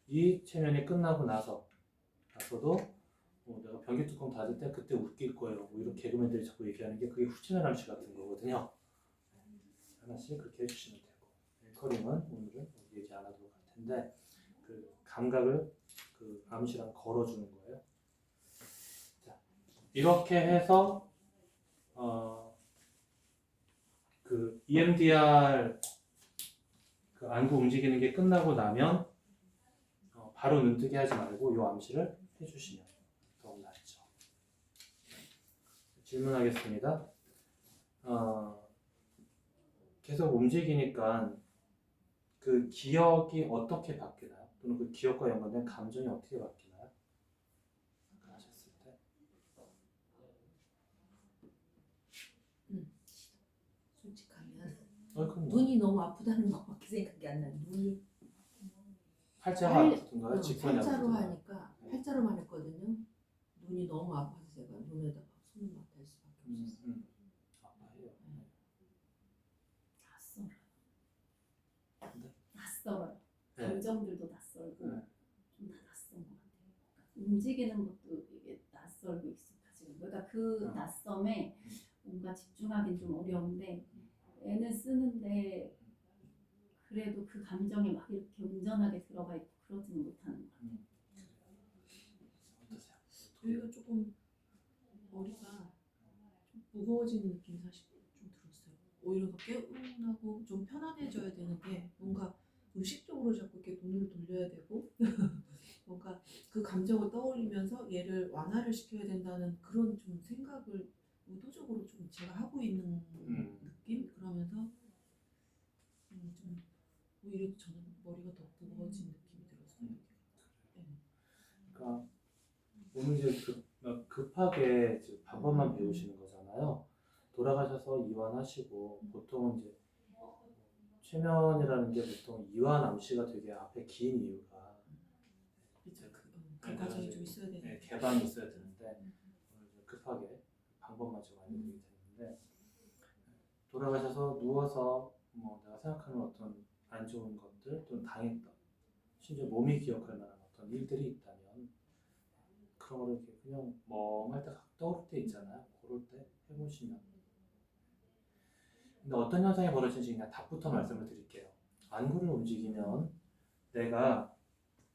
이 체면이 끝나고 나서도 내가 변기 뚜껑 닫을 때 그때 웃길 거예요. 뭐 이런 개그맨들이 자꾸 얘기하는 게 그게 후체면 암시 같은 거거든요. 하나씩 그렇게 해주시면 되고, 커링은 오늘은 얘기 안 하도록 할 텐데 그 감각을 그 암시랑 걸어주는 거예요. 자, 이렇게 해서 그 EMDR 그 안구 움직이는 게 끝나고 나면 바로 눈뜨게 하지 말고 이 암시를 해주시면 더 낫죠. 질문하겠습니다. 계속 움직이니까 그 기억이 어떻게 바뀌나요? 또는 그 기억과 연관된 감정이 어떻게 바뀌나요? 아까 하셨을 때. 솔직하면 그럼 눈이 너무 아프다는 것밖에 생각이 안 나요. 눈이 팔자가 아프던가요? 직선이 팔자로 아프던가요? 하니까 팔자로만 했거든요. 눈이 너무 아파서 제가 눈에다가 손을 막 댈 수밖에 없었어요. 아파요. 낯설어요. 네. 낯설어요. 네. 감정들도 낯설고 네. 좀 다 낯선 것 같아요. 움직이는 것도 이게 낯설고 익숙하지가. 그러니까 그 낯섦에 뭔가 집중하기는 좀 어려운데 애는 쓰는데 그래도 그 감정에 막 이렇게 온전하게 들어가 있고 그러지는 못하는 것 같아요. 어떠세요? 저희가 조금 머리가 좀 무거워지는 느낌이 사실 좀 들었어요. 오히려 더 개운하고 좀 편안해져야 되는데 뭔가 의식적으로 자꾸 이렇게 눈을 돌려야 되고 뭔가 그 감정을 떠올리면서 얘를 완화를 시켜야 된다는 그런 좀 생각을 의도적으로 좀 제가 하고 있는 느낌? 그러면서 좀 오히려 저는 머리가 더 무거워진 느낌이 들었어요. 그러니까 오늘 이제 급하게 이제 방법만 배우시는 거잖아요. 돌아가셔서 이완하시고 보통은 이제 최면이라는 게 보통 이완 암시가 되게 앞에 긴 이유가 이제 그 과정이 좀 있어야 되는. 네, 개방이 있어야 되는데 오늘 좀 급하게 방법만 좀 알려드리게 되는데 돌아가셔서 누워서 뭐 내가 생각하는 어떤 안 좋은 것들 또는 당했던 심지어 몸이 기억할 만한 어떤 일들이 있다면 그런 거를 이렇게 그냥 멍할 때 가끔 떠오를 때 있잖아요. 그럴 때 해보시면. 근데 어떤 현상이 벌어지는지 그냥 답부터 말씀을 드릴게요. 안구를 움직이면 내가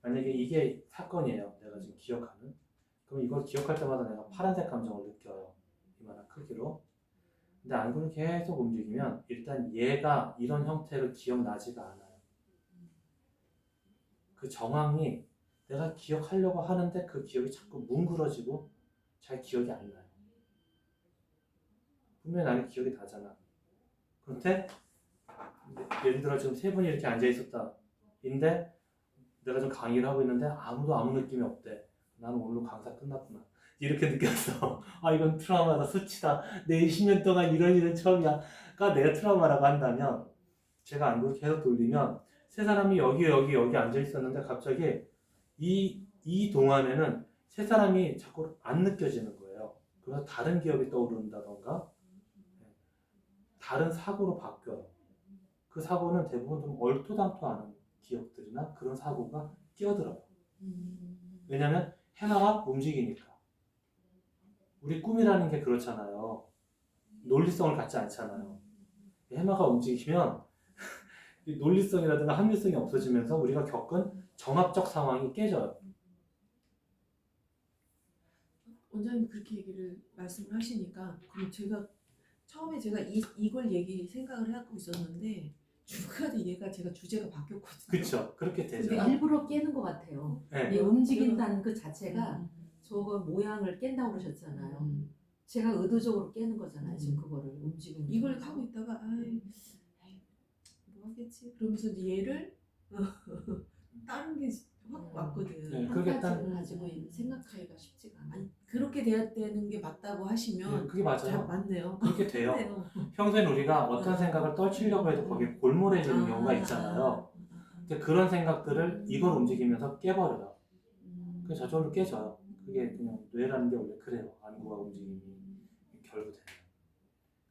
만약에 이게 사건이에요. 내가 지금 기억하는. 그럼 이걸 기억할 때마다 내가 파란색 감정을 느껴요. 이만한 크기로. 근데 안구를 계속 움직이면 일단 얘가 이런 형태로 기억나지가 않아요. 그 정황이 내가 기억하려고 하는데 그 기억이 자꾸 뭉그러지고 잘 기억이 안 나요. 분명히 나는 기억이 나잖아. 그런데 예를 들어 지금 세 분이 이렇게 앉아 있었다. 인데 내가 좀 강의를 하고 있는데 아무도 아무 느낌이 없대. 나는 오늘로 강사 끝났구나. 이렇게 느꼈어. 아 이건 트라우마다 수치다. 내 20년 동안 이런 일은 처음이야가 내가 트라우마라고 한다면 제가 안구를 계속 돌리면 세 사람이 여기 앉아 있었는데 갑자기 이 동안에는 세 사람이 자꾸 안 느껴지는 거예요. 그래서 다른 기억이 떠오른다던가 다른 사고로 바뀌어요. 그 사고는 대부분 좀 얼토당토하는 기억들이나 그런 사고가 끼어들어요. 왜냐하면 해마가 움직이니까. 우리 꿈이라는 게 그렇잖아요. 논리성을 갖지 않잖아요. 해마가 움직이면 이 논리성이라든가 합리성이 없어지면서 우리가 겪은 정합적 상황이 깨져요. 원장님 그렇게 말씀을 하시니까 그럼 처음에 제가 이걸 생각을 하고 있었는데 중간에 제가 주제가 바뀌었거든요. 그렇죠. 그렇게 되죠. 근데 일부러 깨는 것 같아요. 네. 이 움직인다는 그 자체가 저거 모양을 깬다고 그러셨잖아요. 제가 의도적으로 깨는 거잖아요. 지금 그거를 움직이는 이걸 거죠. 하고 있다가 뭐 하겠지? 그러면서 이제 얘를 다른 게 확 왔거든. 네. 한 그게 가지를 딱- 가지고 생각하기가 쉽지가 않아요. 아니 그렇게 돼야 되는 게 맞다고 하시면 그게 맞아요. 맞네요. 그렇게 돼요. 맞네요. 평소엔 우리가 어떤 생각을 떨치려고 해도 거기에 골몰해지는 경우가 있잖아요. 근데 그런 생각들을 이걸 움직이면서 깨버려요. 그래서 저절로 깨져요. 그게 그냥 뇌라는 게 원래 그래요. 안구와 움직임이 결부돼요.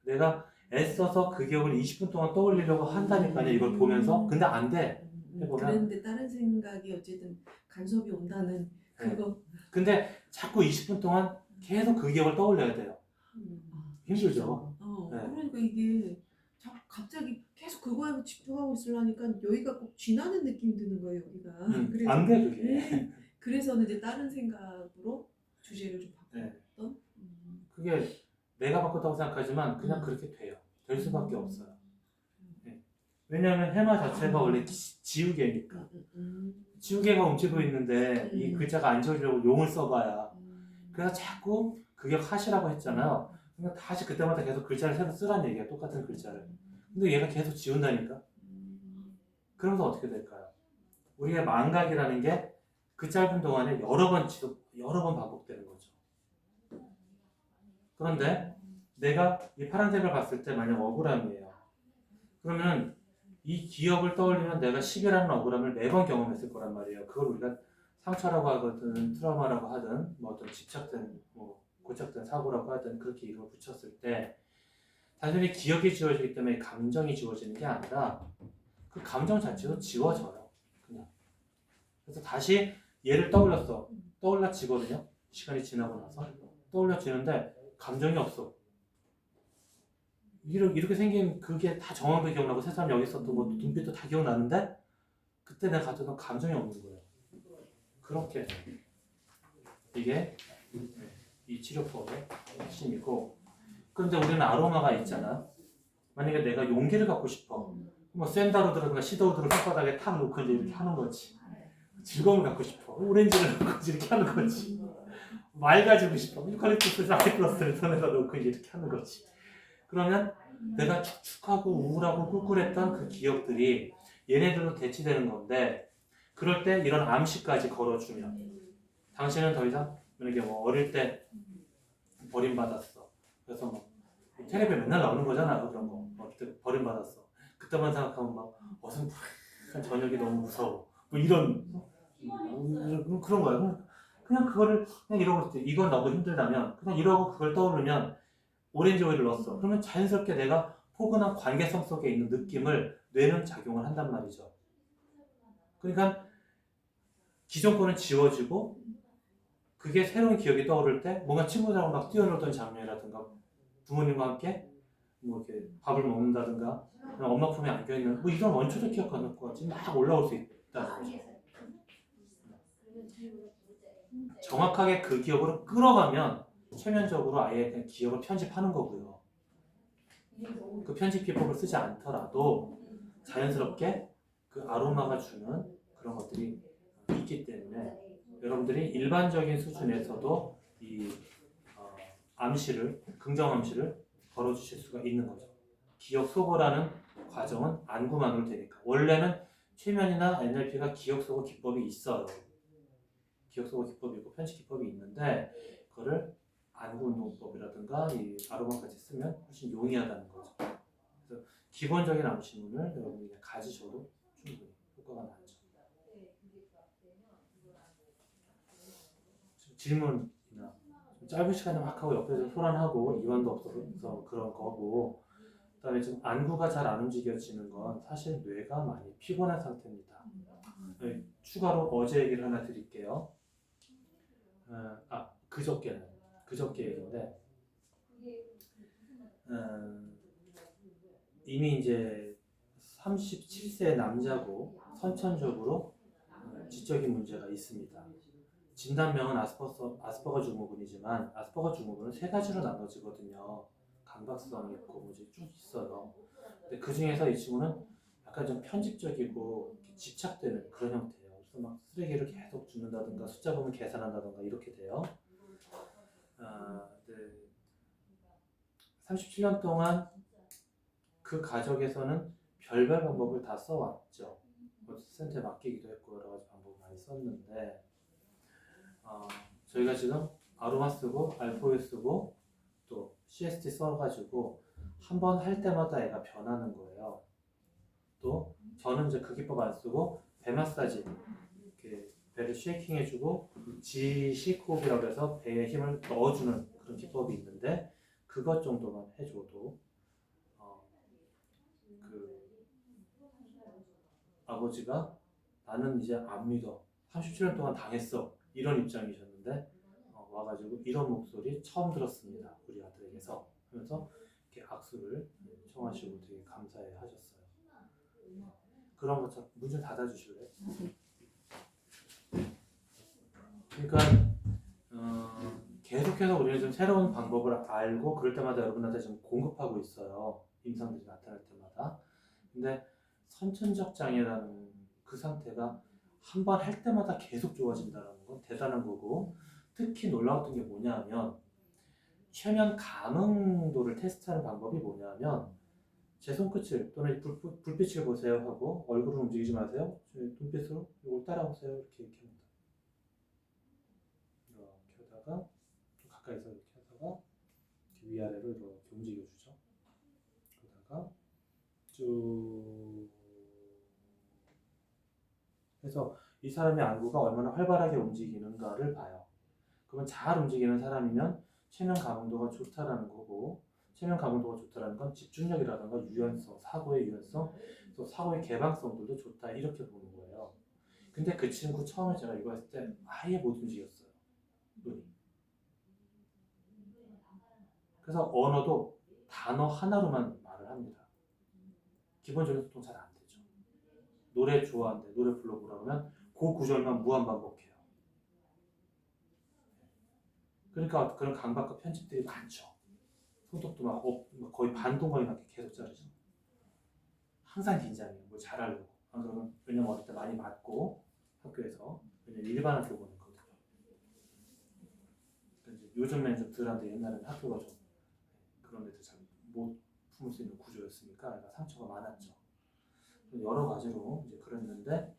내가 애써서 그 기억을 20분 동안 떠올리려고 한다니까요. 이걸 보면서. 근데 안 돼. 해보면. 그랬는데 다른 생각이 어쨌든 간섭이 온다는 그거. 근데 자꾸 20분 동안 계속 그 기억을 떠올려야 돼요. 힘들죠. 네. 그러니까 이게 갑자기 계속 그거에 집중하고 있으려니까 여기가 꼭 쥐나는 느낌이 드는 거예요. 여기가. 그래서 안 돼, 그게. 그래서는 이제 다른 생각으로 주제를 좀 바꿨던. 그게 내가 바꿨다고 생각하지만 그냥 그렇게 돼요. 될 수밖에 없어요. 네. 왜냐하면 해마 자체가 원래 지우개니까. 지우개가 움직이고 있는데 이 글자가 안 지워지려고 용을 써봐야. 그래서 자꾸 그 기억 하시라고 했잖아요. 그러니까 다시 그때마다 계속 글자를 새로 쓰란 얘기야. 똑같은 글자를. 근데 얘가 계속 지운다니까. 그러면서 어떻게 될까요? 우리의 망각이라는 게 그 짧은 동안에 여러 번 반복되는 거죠. 그런데 내가 이 파란색을 봤을 때 만약 억울함이에요. 그러면 이 기억을 떠올리면 내가 10이라는 억울함을 매번 경험했을 거란 말이에요. 그걸 우리가 상처라고 하든 트라우마라고 하든 뭐 어떤 집착된 고착된 사고라고 하든 그렇게 이름을 붙였을 때 단순히 기억이 지워지기 때문에 감정이 지워지는 게 아니라 그 감정 자체도 지워져요. 그냥. 그래서 다시 얘를 떠올라지거든요. 시간이 지나고 나서 떠올려지는데 감정이 없어. 이렇게 생긴 그게 다 정확하게 기억나고 세상 여기 있었던 것도 눈빛도 다 기억나는데 그때 내가 가졌던 감정이 없는 거예요. 그렇게 이게 이 치료법의 핵심이고, 그런데 우리는 아로마가 있잖아. 만약에 내가 용기를 갖고 싶어, 뭐 샌다루드라든가 시더우드를 손바닥에 탁 놓고 이제 이렇게 하는 거지. 즐거움을 갖고 싶어, 오렌지를 놓고 이렇게 하는 거지. 맑아지고 싶어, 유칼립투스 사이클러스를 손에다 놓고 이제 이렇게 하는 거지. 그러면 내가 축축하고 우울하고 꿀꿀했던 그 기억들이 얘네들로 대치되는 건데, 그럴 때 이런 암시까지 걸어주면 당신은 더 이상 만약에 뭐 어릴 때 버림받았어. 그래서 뭐 텔레비에 맨날 나오는 거잖아. 그런 거. 어릴 때 버림받았어. 그때만 생각하면 막 어슴푸레한 저녁이 너무 무서워. 뭐 이런 그런 거야. 그냥 그거를 그냥 이러고 있지. 이건 너무 힘들다면 그냥 이러고 그걸 떠오르면 오렌지 오일을 넣었어. 그러면 자연스럽게 내가 포근한 관계성 속에 있는 느낌을 뇌는 작용을 한단 말이죠. 그러니까 기존 거는 지워지고 그게 새로운 기억이 떠오를 때 뭔가 친구들하고 막 뛰어놀던 장면이라든가 부모님과 함께 뭐 이렇게 밥을 먹는다든가 엄마 품에 안겨있는 뭐 이런 원초적 기억하는 것까지 막 올라올 수 있다는 거죠. 정확하게 그 기억으로 끌어가면 최면적으로 아예 그냥 기억을 편집하는 거고요. 그 편집 기법을 쓰지 않더라도 자연스럽게 그 아로마가 주는 그런 것들이 있기 때문에 여러분들이 일반적인 수준에서도 이 암시를, 긍정 암시를 걸어주실 수가 있는 거죠. 기억 소거라는 과정은 안구만으로 되니까. 원래는 최면이나 NLP가 기억 소거 기법이 있어요. 기억 소거 기법이 있고 편집 기법이 있는데 그거를 안구 운동법이라든가 이 아로마까지 쓰면 훨씬 용이하다는 거죠. 그래서 기본적인 암시문을 여러분이 그냥 가지셔도 충분히 효과가 나죠. 질문이나 짧은 시간에 막 하고 옆에서 소란하고 이완도 없어서 그런 거고, 그다음에 지금 안구가 잘 안 움직여지는 건 사실 뇌가 많이 피곤한 상태입니다. 네, 추가로 어제 얘기를 하나 드릴게요. 그저께 얘기인데, 이미 이제 37세 남자고 선천적으로 지적인 문제가 있습니다. 진단명은 아스퍼거 증후군이지만 아스퍼거 증후군은 세 가지로 나눠지거든요. 강박성 있고 뭐 이제 쭉 있어요. 근데 그 중에서 이 친구는 약간 좀 편집적이고 이렇게 집착되는 그런 형태예요. 그래서 막 쓰레기를 계속 줍는다든가 숫자 보면 계산한다든가 이렇게 돼요. 네. 37년 동안 그 가족에서는 별별 방법을 다 써왔죠. 센터에 맡기기도 했고 여러 가지 방법을 많이 썼는데 저희가 지금 아로마 쓰고 알포유 쓰고 또 CST 써가지고 한 번 할 때마다 애가 변하는 거예요. 또 저는 이제 그 기법 안 쓰고 배 마사지 이렇게 배를 쉐이킹 해주고 GC호흡이라고 해서 배에 힘을 넣어주는 그런 기법이 있는데 그것 정도만 해줘도 그 아버지가 나는 이제 안 믿어 37년 동안 당했어 이런 입장이셨는데 와가지고 이런 목소리 처음 들었습니다 우리 아들에게서 하면서 이렇게 악수를 청하시고 되게 감사해 하셨어요. 그런 것처럼 문 좀 닫아주실래요? 그러니까 계속해서 우리는 좀 새로운 방법을 알고 그럴 때마다 여러분한테 좀 공급하고 있어요. 임상들이 나타날 때마다. 근데 선천적 장애라는 그 상태가 한 번 할 때마다 계속 좋아진다는 건 대단한 거고 특히 놀라웠던 게 뭐냐면 최면 감응도를 테스트하는 방법이 뭐냐면 제 손끝을 또는 불빛을 보세요 하고 얼굴을 움직이지 마세요. 눈빛으로 이걸 따라오세요. 이렇게 합니다. 이렇게 하다가 좀 가까이서 이렇게 하다가 이렇게 위아래로 이렇게 움직여주죠. 그러다가 쭉 해서 이 사람의 안구가 얼마나 활발하게 움직이는가를 봐요. 그러면 잘 움직이는 사람이면 체면 감응도가 좋다라는 거고 체면 감응도가 좋다라는 건 집중력이라든가 유연성, 사고의 유연성, 또 사고의 개방성들도 좋다 이렇게 보는 거예요. 근데 그 친구 처음에 제가 이거 했을 때 아예 못 움직였어요. 눈이. 그래서 언어도 단어 하나로만 말을 합니다. 기본적인 소통 잘 안 되죠. 노래 좋아하는데 노래 불러보라 그러면 그 구절만 무한 반복해요. 그러니까 그런 강박과 편집들이 많죠. 손톱도 막 거의 반동거리 맞게 계속 자르죠. 항상 긴장해요. 뭘 잘하려고. 안 그러면 왜냐면 어릴 때 많이 맞고 학교에서 왜냐면 일반 학교 보냈거든요. 요즘엔 좀 덜한데 옛날에는 학교가 좀 그런 데도 잘 못 품을 수 있는 구조였으니까 상처가 많았죠. 여러 가지로 이제 그랬는데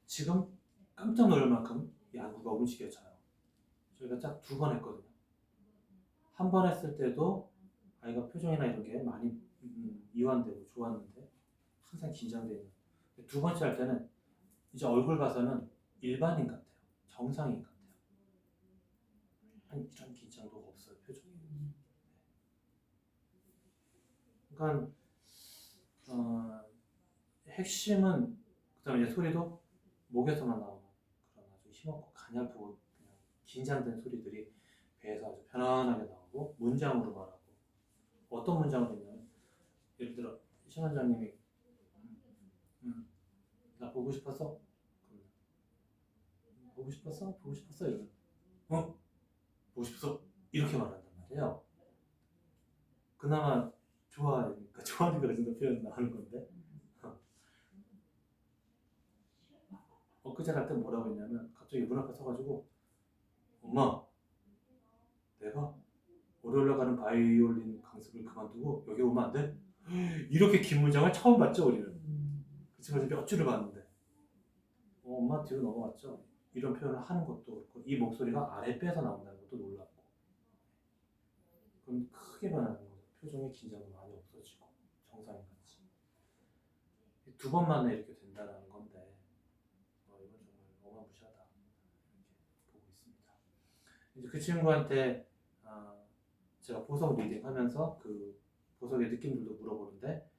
지금 깜짝 놀랄 만큼 이 안구가 움직여져요. 저희가 딱 2번 했거든요. 한 번 했을 때도 아이가 표정이나 이런 게 많이 이완되고 좋았는데 항상 긴장되어 있는. 2번째 할 때는 이제 얼굴 봐서는 일반인 같아요. 정상인 같아요. 이런 긴장도가 없어요. 표정이. 그러니까 핵심은 그다음에 이제 소리도 목에서만 나오는 그런 아주 힘없고 가냘프고 그냥 긴장된 소리들이 배에서 아주 편안하게 나오고 문장으로 말하고 어떤 문장으로 있냐면 예를 들어 신 원장님이 나 보고 싶었어? 보고 싶었어? 보고 싶었어? 이러면 보고 싶었어? 이렇게 말한단 말이에요. 그나마 좋아하니까 좋아하니까 그래서 표현 나오는 건데 엊그제 갈 때 뭐라고 했냐면 갑자기 문 앞에 서가지고 엄마 내가 월요일날 가는 바이올린 강습을 그만두고 여기 오면 안 돼? 이렇게 긴 문장을 처음 봤죠 우리는. 그 친구가 몇 줄을 봤는데 엄마 뒤로 넘어갔죠. 이런 표현을 하는 것도 그렇고 이 목소리가 아랫배에서 나온다는 것도 놀랍고 그럼 크게 변하는 거죠. 표정의 긴장도 많이 없어지고 정상인같이 2번 만에 이렇게 된다는 건데 이건 정말 어마무시하다 이렇게 보고 있습니다. 이제 그 친구한테 제가 보석 리딩 하면서 그 보석의 느낌들도 물어보는데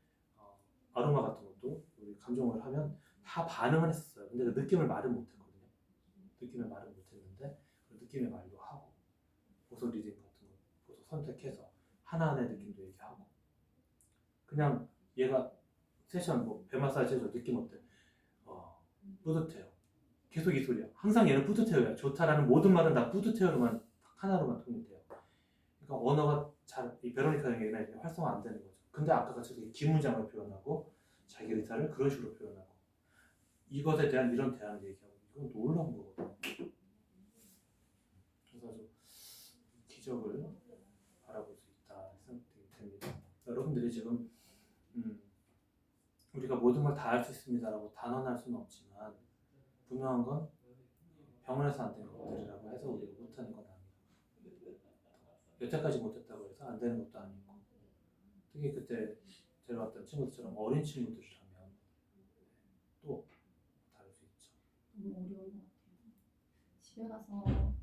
아로마 같은 것도 우리 감정을 하면 다 반응을 했었어요. 근데 그 느낌을 말은 못했거든요. 느낌을 말은 못했는데 그 느낌의 말도 하고 보석 리딩 같은 거 보석 선택해서 하나하나의 느낌도 얘기하고 그냥 얘가 세션 뭐 배 마사지 해서 느낌 어때? 뿌듯해요. 계속 이 소리야. 항상 얘는 뿌듯해요야. 좋다라는 모든 말은 다 뿌듯해요로만 하나로만 통이 돼요. 그러니까 언어가 잘 이 베로니카 얘기나 이렇게 활성화 안 되는 거죠. 근데 아까 같이 기문장을 표현하고 자기 의사를 그런 식으로 표현하고 이것에 대한 이런 대안을 얘기하고 이건 놀라운 거거든요. 그래서 아주 기적을 바라볼 수 있다 생각이 됩니다. 여러분들이 지금 우리가 모든 걸 다 할 수 있습니다라고 단언할 수는 없지만 분명한 건 병원에서 안 되는 것들이라고 해서 우리가 못하는 건 아니고 여태까지 못했다고 해서 안 되는 것도 아니고 특히 그때 데려왔던 친구들처럼 어린 친구들이라면 또 다를 수 있죠. 너무 어려운 것 같아요. 집에 가서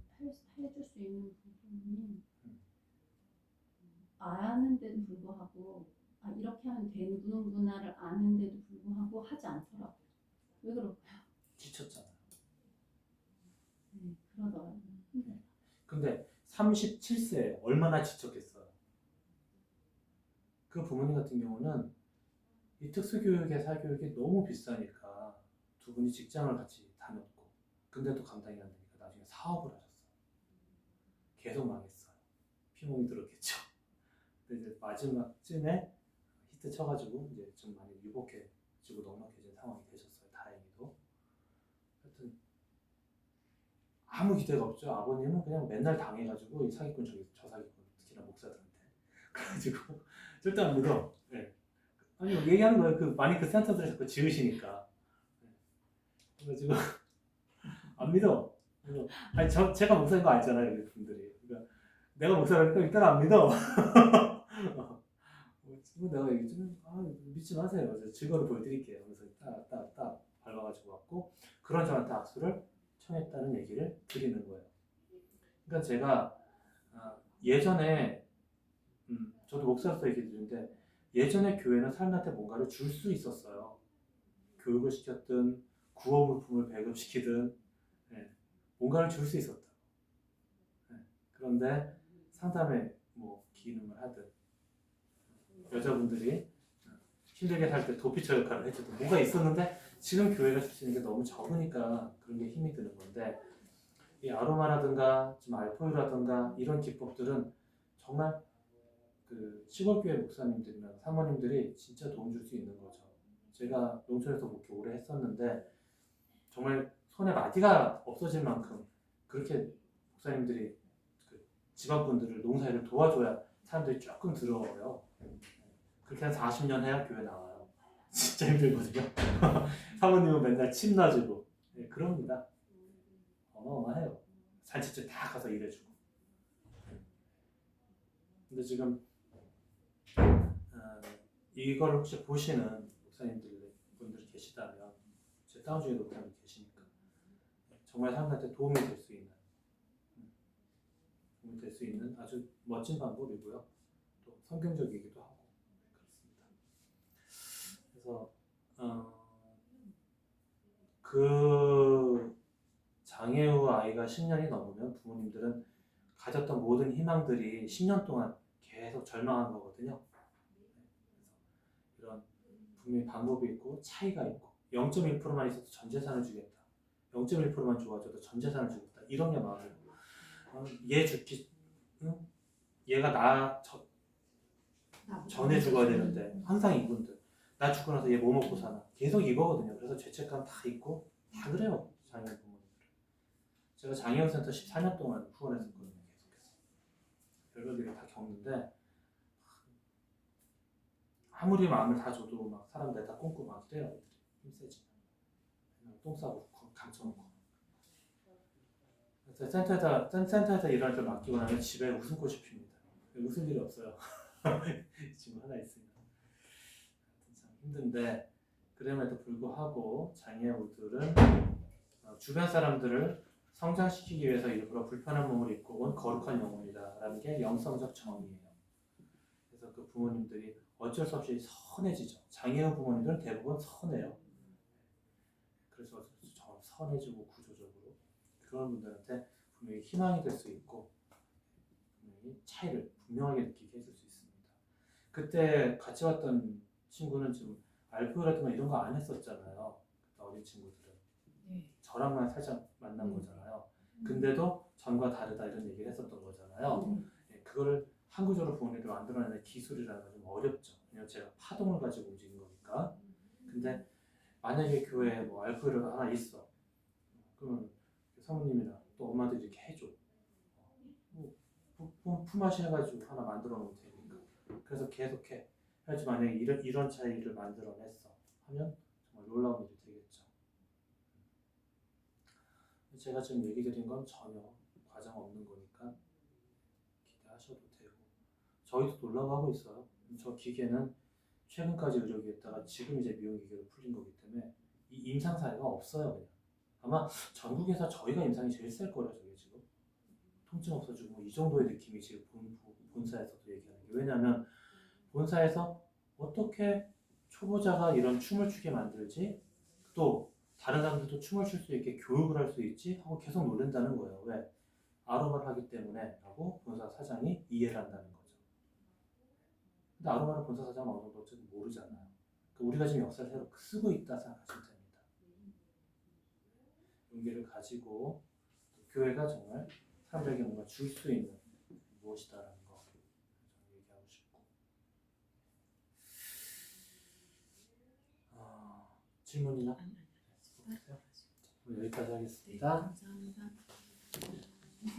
해줄 수 있는 부분이 아는데도 불구하고 이렇게 하면 되는구나를 아는데도 불구하고 하지 않더라고요. 왜 그럴까요? 지쳤잖아요. 네, 그러더라고요. 근데 37세에 얼마나 지쳤겠어요. 그 부모님 같은 경우는 이 특수교육의 사교육이 너무 비싸니까 두 분이 직장을 같이 다녔고 근데도 감당이 안 되니까 나중에 사업을 하셨어요. 계속 망했어요. 피멍이 들었겠죠. 근데 이제 마지막쯤에 히트 쳐가지고 이제 좀 많이 유복해지고 넉넉해진 상황이 되셨어요. 다행히도. 하여튼 아무 기대가 없죠. 아버님은 그냥 맨날 당해가지고 이 사기꾼 저 사기꾼 특히나 목사들한테 그래가지고 절대 안 믿어. 네. 아니 얘기하는 거예요. 그 많이 그 센터들을 자꾸 지으시니까. 네. 그래가지고 안 믿어. 그래서 아니 제가 목사인 거 알잖아요, 이 분들이. 그러니까 내가 목사라니까 일단 안 믿어. 내가 얘기했지만 믿지 마세요. 그래서 증거를 보여드릴게요. 그래서 딱 밟아가지고 왔고 그런 저한테 악수를 청했다는 얘기를 드리는 거예요. 그러니까 제가 예전에 저도 목사로서 얘기 드리는데 예전에 교회는 사람한테 뭔가를 줄 수 있었어요. 교육을 시켰든 구호 물품을 배급시키든 뭔가를 줄 수 있었다. 그런데 상담에 뭐 기능을 하든 여자분들이 힘들게 살 때 도피처 역할을 해주든 뭐가 있었는데 지금 교회가 줄 수 있는 게 너무 적으니까 그런 게 힘이 드는 건데 이 아로마라든가 좀 알포유라든가 이런 기법들은 정말 그 시골교회 목사님들이나 사모님들이 진짜 도움 줄 수 있는 거죠. 제가 농촌에서 목회 오래 했었는데 정말 손에 마디가 없어질 만큼 그렇게 목사님들이 그 집안분들을 농사일을 도와줘야 사람들이 조금 들어요. 그렇게 한 40년 해야 교회 나와요. 진짜 힘들거든요. 사모님은 맨날 침 놔주고 그럽니다. 어마어마해요. 잔치집 다 가서 일해주고. 근데 지금 이걸 혹시 보시는 목사님들 분들이 계시다면 제 다운 중에 목사님 계시니까 정말 사람들한테 도움이 될 수 있는 아주 멋진 방법이고요. 또 성경적이기도 하고 그렇습니다. 그래서 그 장애우 아이가 10년이 넘으면 부모님들은 가졌던 모든 희망들이 10년 동안 계속 절망한 거거든요. 그래서 이런 분명히 방법이 있고 차이가 있고 0.1%만 있어도 전 재산을 주겠다. 0.1%만 좋아져도 전 재산을 주겠다. 이런 게 마음이고 얘 죽기 얘가 전에 죽어야 되는데 항상 이분들 나 죽고 나서 얘 뭐 먹고 사나 계속 이거거든요. 그래서 죄책감 다 있고 다 그래요. 장애인 부모님들. 제가 장애인센터 14년 동안 후원했었거든요. 계속해서 별별일을 다 겪는데 아무리 마음을 다 줘도 막 사람들 다 꽁꽁 막 이래요. 애들이 힘세지. 똥 싸고 감춰놓고. 그래서 센터에서 일할 때 맡기고 나면 집에 웃음꽃이 핍니다. 웃을 일이 없어요. 지금 하나 있으면 참 힘든데 그럼에도 불구하고 장애우들은 주변 사람들을 성장시키기 위해서 일부러 불편한 몸을 입고 온 거룩한 영혼이다라는 게 영성적 정의예요. 그래서 그 부모님들이 어쩔 수 없이 선해지죠. 장애인 부모님들은 대부분 선해요. 그래서 정말 선해지고 구조적으로 그런 분들한테 분명히 희망이 될 수 있고 분명히 차이를 분명하게 느끼게 해줄 수 있습니다. 그때 같이 왔던 친구는 지금 알코올이라든가 이런 거 안 했었잖아요. 어린 친구들은 네. 저랑만 살짝 만난 거잖아요. 근데도 전과 다르다 이런 얘기를 했었던 거잖아요. 예, 그거를 항구적으로 부모님들 만들어내는 기술이라는 건 좀 어렵죠. 왜냐면 제가 파동을 가지고 움직이는 거니까. 근데 만약에 교회에 뭐 알코올가 하나 있어. 그러면 사모님이나 또 엄마들이 이렇게 해줘. 품앗이 해가지고 하나 만들어 놓으면 되니까. 그래서 계속해. 해야지 만약에 이런 차이를 만들어냈어 하면 정말 놀라운 일이 되겠죠. 제가 지금 얘기 드린 건 전혀 과장 없는 거니까 기대하셔도 되고 저희도 놀라워하고 있어요. 저 기계는 최근까지 의료기였다가 지금 이제 미용기계로 풀린 거기 때문에 이 임상 사례가 없어요. 그냥 아마 전국에서 저희가 임상이 제일 셀 거예요. 저게 지금 통증 없어지고 뭐 이 정도의 느낌이 지금 본사에서도 얘기하는 게 왜냐하면 본사에서 어떻게 초보자가 이런 춤을 추게 만들지 또 다른 사람들도 춤을 출 수 있게 교육을 할 수 있지 하고 계속 놀란다는 거예요. 왜? 아로마를 하기 때문에 라고 본사 사장이 이해를 한다는 거죠. 근데 아로마는 본사 사장은 어느 정도 어쨌든 모르잖아요. 그러니까 우리가 지금 역사를 새로 쓰고 있다 생각하시면 됩니다. 용기를 가지고 교회가 정말 사람들에게 뭔가 줄 수 있는 무엇이다라는 거 저는 얘기하고 싶고 질문이나? 아니. 여기까지 네, 하겠습니다. 감사합니다.